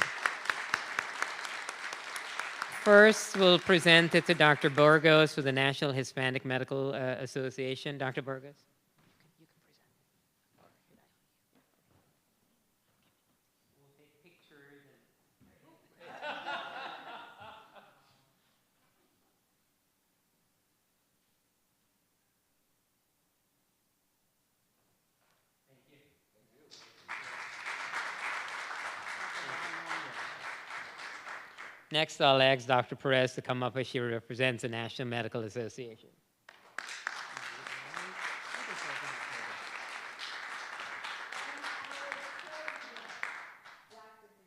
First, we'll present it to Dr. Burgos for the National Hispanic Medical Association. Dr. Burgos. Next, I'll ask Dr. Perez to come up as she represents the National Medical Association.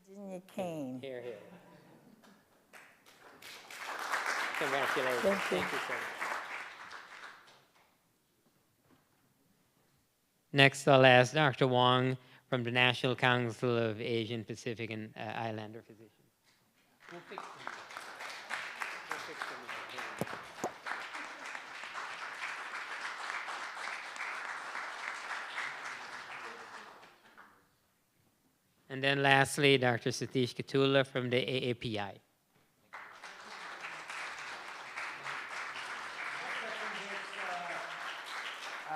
Virginia Kane. Here. Congratulations. Thank you. Thank you so much. Next, I'll ask Dr. Wong from the National Council of Asian Pacific and Islander Physicians. We'll fix them. And then lastly, Dr. Satish Katula from the AAPI.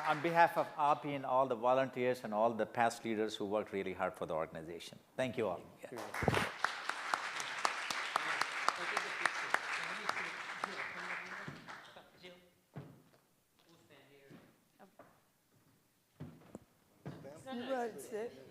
On behalf of API and all the volunteers and all the past leaders who worked really hard for the organization. Thank you all. Yeah. You want to sit?